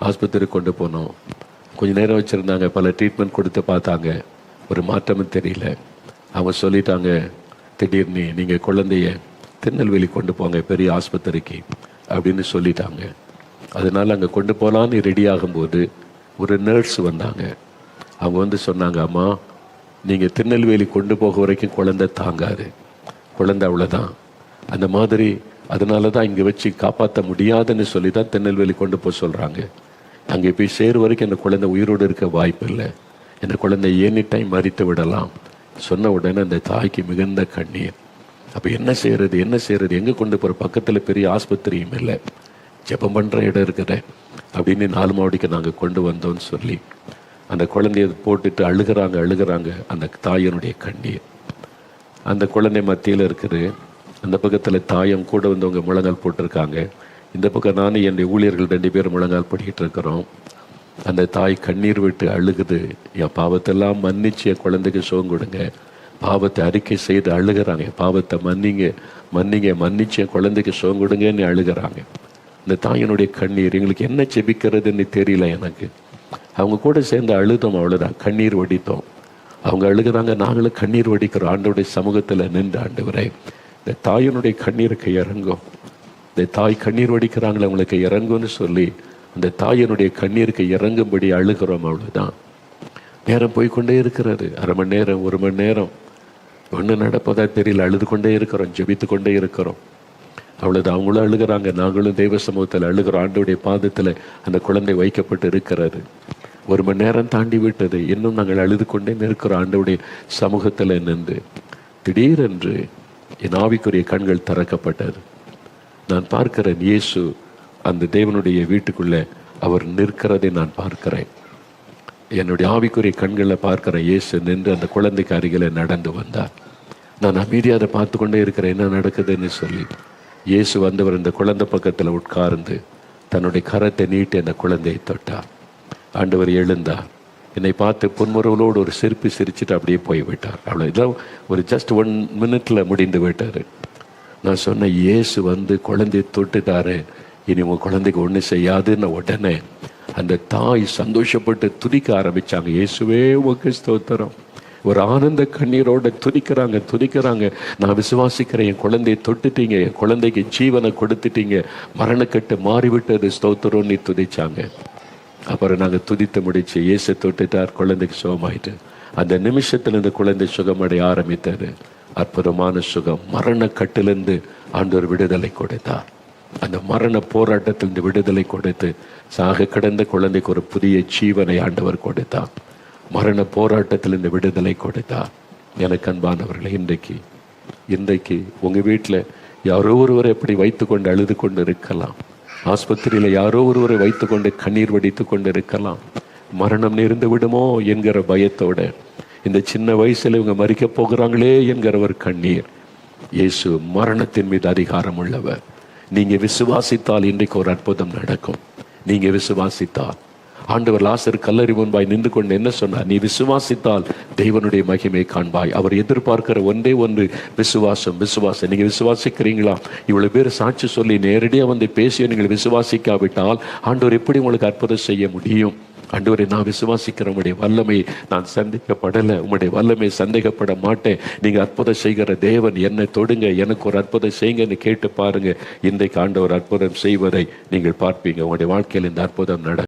ஆஸ்பத்திரி கொண்டு போனோம். கொஞ்ச நேரம் வச்சுருந்தாங்க, பல ட்ரீட்மெண்ட் கொடுத்து பார்த்தாங்க, ஒரு மாற்றமும் தெரியல. அவங்க சொல்லிட்டாங்க, திடீர்னு நீங்கள் குழந்தைய திருநெல்வேலி கொண்டு போங்க பெரிய ஆஸ்பத்திரிக்கு அப்படின்னு சொல்லிட்டாங்க. அதனால் அங்கே கொண்டு போகலான்னு ரெடி ஆகும்போது ஒரு நர்ஸ் வந்தாங்க. அவங்க வந்து சொன்னாங்க, அம்மா நீங்கள் திருநெல்வேலி கொண்டு போக வரைக்கும் குழந்தை தாங்காது, குழந்தை அவ்வளோதான், அந்த மாதிரி அதனால தான் இங்கே வச்சு காப்பாற்ற முடியாதுன்னு சொல்லி தான் திருநெல்வேலி கொண்டு போக சொல்கிறாங்க. அங்கே போய் சேரு வரைக்கும் அந்த குழந்தை உயிரோடு இருக்க வாய்ப்பு இல்லை, இந்த குழந்தை எனி டைம் மறித்து விடலாம் சொன்ன உடனே அந்த தாய்க்கு மிகுந்த கண்ணீர். அப்போ என்ன செய்யறது, எங்கே கொண்டு போகிற, பக்கத்தில் பெரிய ஆஸ்பத்திரியும் இல்லை, ஜெபம் பண்ணுற இடம் இருக்குது அப்படின்னு 4 மாவடிக்கு நாங்கள் கொண்டு வந்தோம்னு சொல்லி அந்த குழந்தைய போட்டுட்டு அழுகிறாங்க. அந்த தாயினுடைய கண்ணீர். அந்த குழந்தை மத்தியில் இருக்குது, அந்த பக்கத்தில் தாயம் கூட வந்தவங்க முழங்கால் போட்டிருக்காங்க, இந்த பக்கம் நானும் என்னுடைய ஊழியர்கள் 2 பேர் முழங்கால் படிக்கிட்டு இருக்கிறோம். அந்த தாய் கண்ணீர் விட்டு அழுகுது, என் பாவத்தெல்லாம் மன்னிச்சு என் குழந்தைக்கு சுகம் கொடுங்க, பாவத்தை அறிக்கை செய்து அழுகிறாங்க, பாவத்தை மன்னிச்சு என் குழந்தைக்கு சுகம் கொடுங்கன்னு அழுகிறாங்க. இந்த தாயினுடைய கண்ணீர், எங்களுக்கு என்ன ஜெபிக்கிறதுன்னு தெரியல எனக்கு. அவங்க கூட சேர்ந்து அழுதோம், அவ்வளோதான், கண்ணீர் வடித்தோம். அவங்க அழுகிறாங்க, நாங்களும் கண்ணீர் வடிக்கிறோம். ஆண்டவருடைய சமூகத்தில் நின்று, ஆண்டவரே இந்த தாயினுடைய கண்ணீருக்கு இறங்கும், இந்த தாய் கண்ணீர் வடிக்கிறாங்களே அவங்களுக்கு இறங்கும்னு சொல்லி அந்த தாயினுடைய கண்ணீருக்கு இறங்கும்படி அழுகிறோம். அவ்வளோதான். நேரம் போய்கொண்டே இருக்கிறது, 1/2 மணி நேரம் 1 மணி நேரம், ஒன்றும் நடப்பதா தெரியல, அழுது கொண்டே இருக்கிறோம், ஜெபித்து கொண்டே இருக்கிறோம். அவ்வளோதான். அவங்களும் அழுகிறாங்க, நாங்களும் தெய்வ சமூகத்தில் அழுகிறோம். ஆண்டவருடைய பாதத்தில் அந்த குழந்தை வைக்கப்பட்டு இருக்கிறது. 1 மணி நேரம் தாண்டி விட்டது, இன்னும் நாங்கள் அழுது கொண்டே இருக்கிறோம் ஆண்டவருடைய சமூகத்தில் நின்று. திடீரென்று என் ஆவிக்குரிய கண்கள் திறக்கப்பட்டது. நான் பார்க்கிறேன், இயேசு அந்த தேவனுடைய வீட்டுக்குள்ளே அவர் நிற்கிறதை நான் பார்க்கிறேன். என்னுடைய ஆவிக்குரிய கண்களில் பார்க்கிறேன், இயேசு நின்று அந்த குழந்தைக்கு அருகில் நடந்து வந்தார். நான் அமைதியாக அதை பார்த்து கொண்டே இருக்கிறேன், என்ன நடக்குதுன்னு சொல்லி. இயேசு வந்தவர் இந்த குழந்தை பக்கத்தில் உட்கார்ந்து தன்னுடைய கரத்தை நீட்டி அந்த குழந்தையை தொட்டார். ஆண்டவர் எழுந்தார், என்னை பார்த்து புன்முறுவலோடு ஒரு சிரிச்சிட்டு அப்படியே போய்விட்டார். அவ்வளோ, இதெல்லாம் ஒரு ஜஸ்ட் 1 மினிட்ல முடிந்து விட்டார். நான் சொன்னேன், இயேசு வந்து குழந்தையை தொட்டுட்டாரு, இனி உங்கள் குழந்தைக்கு ஒன்றும் செய்யாதுன்னு உடனே அந்த தாய் சந்தோஷப்பட்டு துதிக்க ஆரம்பித்தாங்க. இயேசுவே உமக்கு ஸ்தோத்திரம். ஒரு ஆனந்த கண்ணீரோட துதிக்கிறாங்க. நான் விசுவாசிக்கிறேன், என் குழந்தையை தொட்டுட்டீங்க, என் குழந்தைக்கு ஜீவனை கொடுத்துட்டீங்க, மரணக்கட்டு மாறிவிட்டது, ஸ்தோத்திரம்னு துதிச்சாங்க. அப்புறம் நாங்கள் துதித்து முடிச்சு, இயேசு தொட்டுட்டார், குழந்தைக்கு சுகமாயிட்டு. அந்த நிமிஷத்தில் இந்த குழந்தை சுகமடைய ஆரம்பித்தார். அற்புதமான சுகம். மரணக்கட்டிலிருந்து ஆண்டவர் விடுதலை கொடுத்தார். அந்த மரண போராட்டத்திலிருந்து விடுதலை கொடுத்து சாக கிடந்த குழந்தைக்கு ஒரு புதிய ஜீவனை ஆண்டவர் கொடுத்தார். மரண போராட்டத்திலிருந்து விடுதலை கொடுத்தார். எனக்கு அன்பானவர்களே, இன்றைக்கு உங்கள் வீட்டில் யாரோ ஒருவரை எப்படி வைத்து கொண்டு அழுது கொண்டு இருக்கலாம், ஆஸ்பத்திரியில் யாரோ ஒருவரை வைத்து கொண்டு கண்ணீர் வடித்து கொண்டு இருக்கலாம். மரணம் நேர்ந்து விடுமோ என்கிற பயத்தோட, இந்த சின்ன வயசுல இவங்க மறிக்க போகிறாங்களே என்கிற ஒரு கண்ணீர். இயேசு மரணத்தின் மீது அதிகாரம் உள்ளவர். நீங்க விசுவாசித்தால் இன்றைக்கு ஒரு அற்புதம் நடக்கும். நீங்க விசுவாசித்தால், ஆண்டவர் லாசர் கல்லறை முன்பாய் நின்று கொண்டு என்ன சொன்னார்? நீ விசுவாசித்தால் தேவனுடைய மகிமை காண்பாய். அவர் எதிர்பார்க்கிற ஒன்றே ஒன்று விசுவாசம். நீங்க விசுவாசிக்கிறீங்களா? இவ்வளவு பேர் சாட்சி சொல்லி நேரடியாக வந்து பேசிய நீங்கள் விசுவாசிக்காவிட்டால் ஆண்டவர் எப்படி உங்களுக்கு அற்புதம் செய்ய முடியும்? ஆண்டவரே, நான் விசுவாசிக்கிற உங்களுடைய வல்லமை நான் சந்திக்கப்படலை, உங்களுடைய வல்லமை சந்தேகப்பட மாட்டேன், நீங்க அற்புதம் செய்கிற தேவன், என்னை தொடுங்க, எனக்கு ஒரு அற்புதம் செய்யுங்கன்னு கேட்டு பாருங்க. இன்றைக்கு ஆண்டவர் அற்புதம் செய்வதை நீங்கள் பார்ப்பீங்க. உங்களுடைய வாழ்க்கையில் இந்த அற்புதம் நடக்கும்.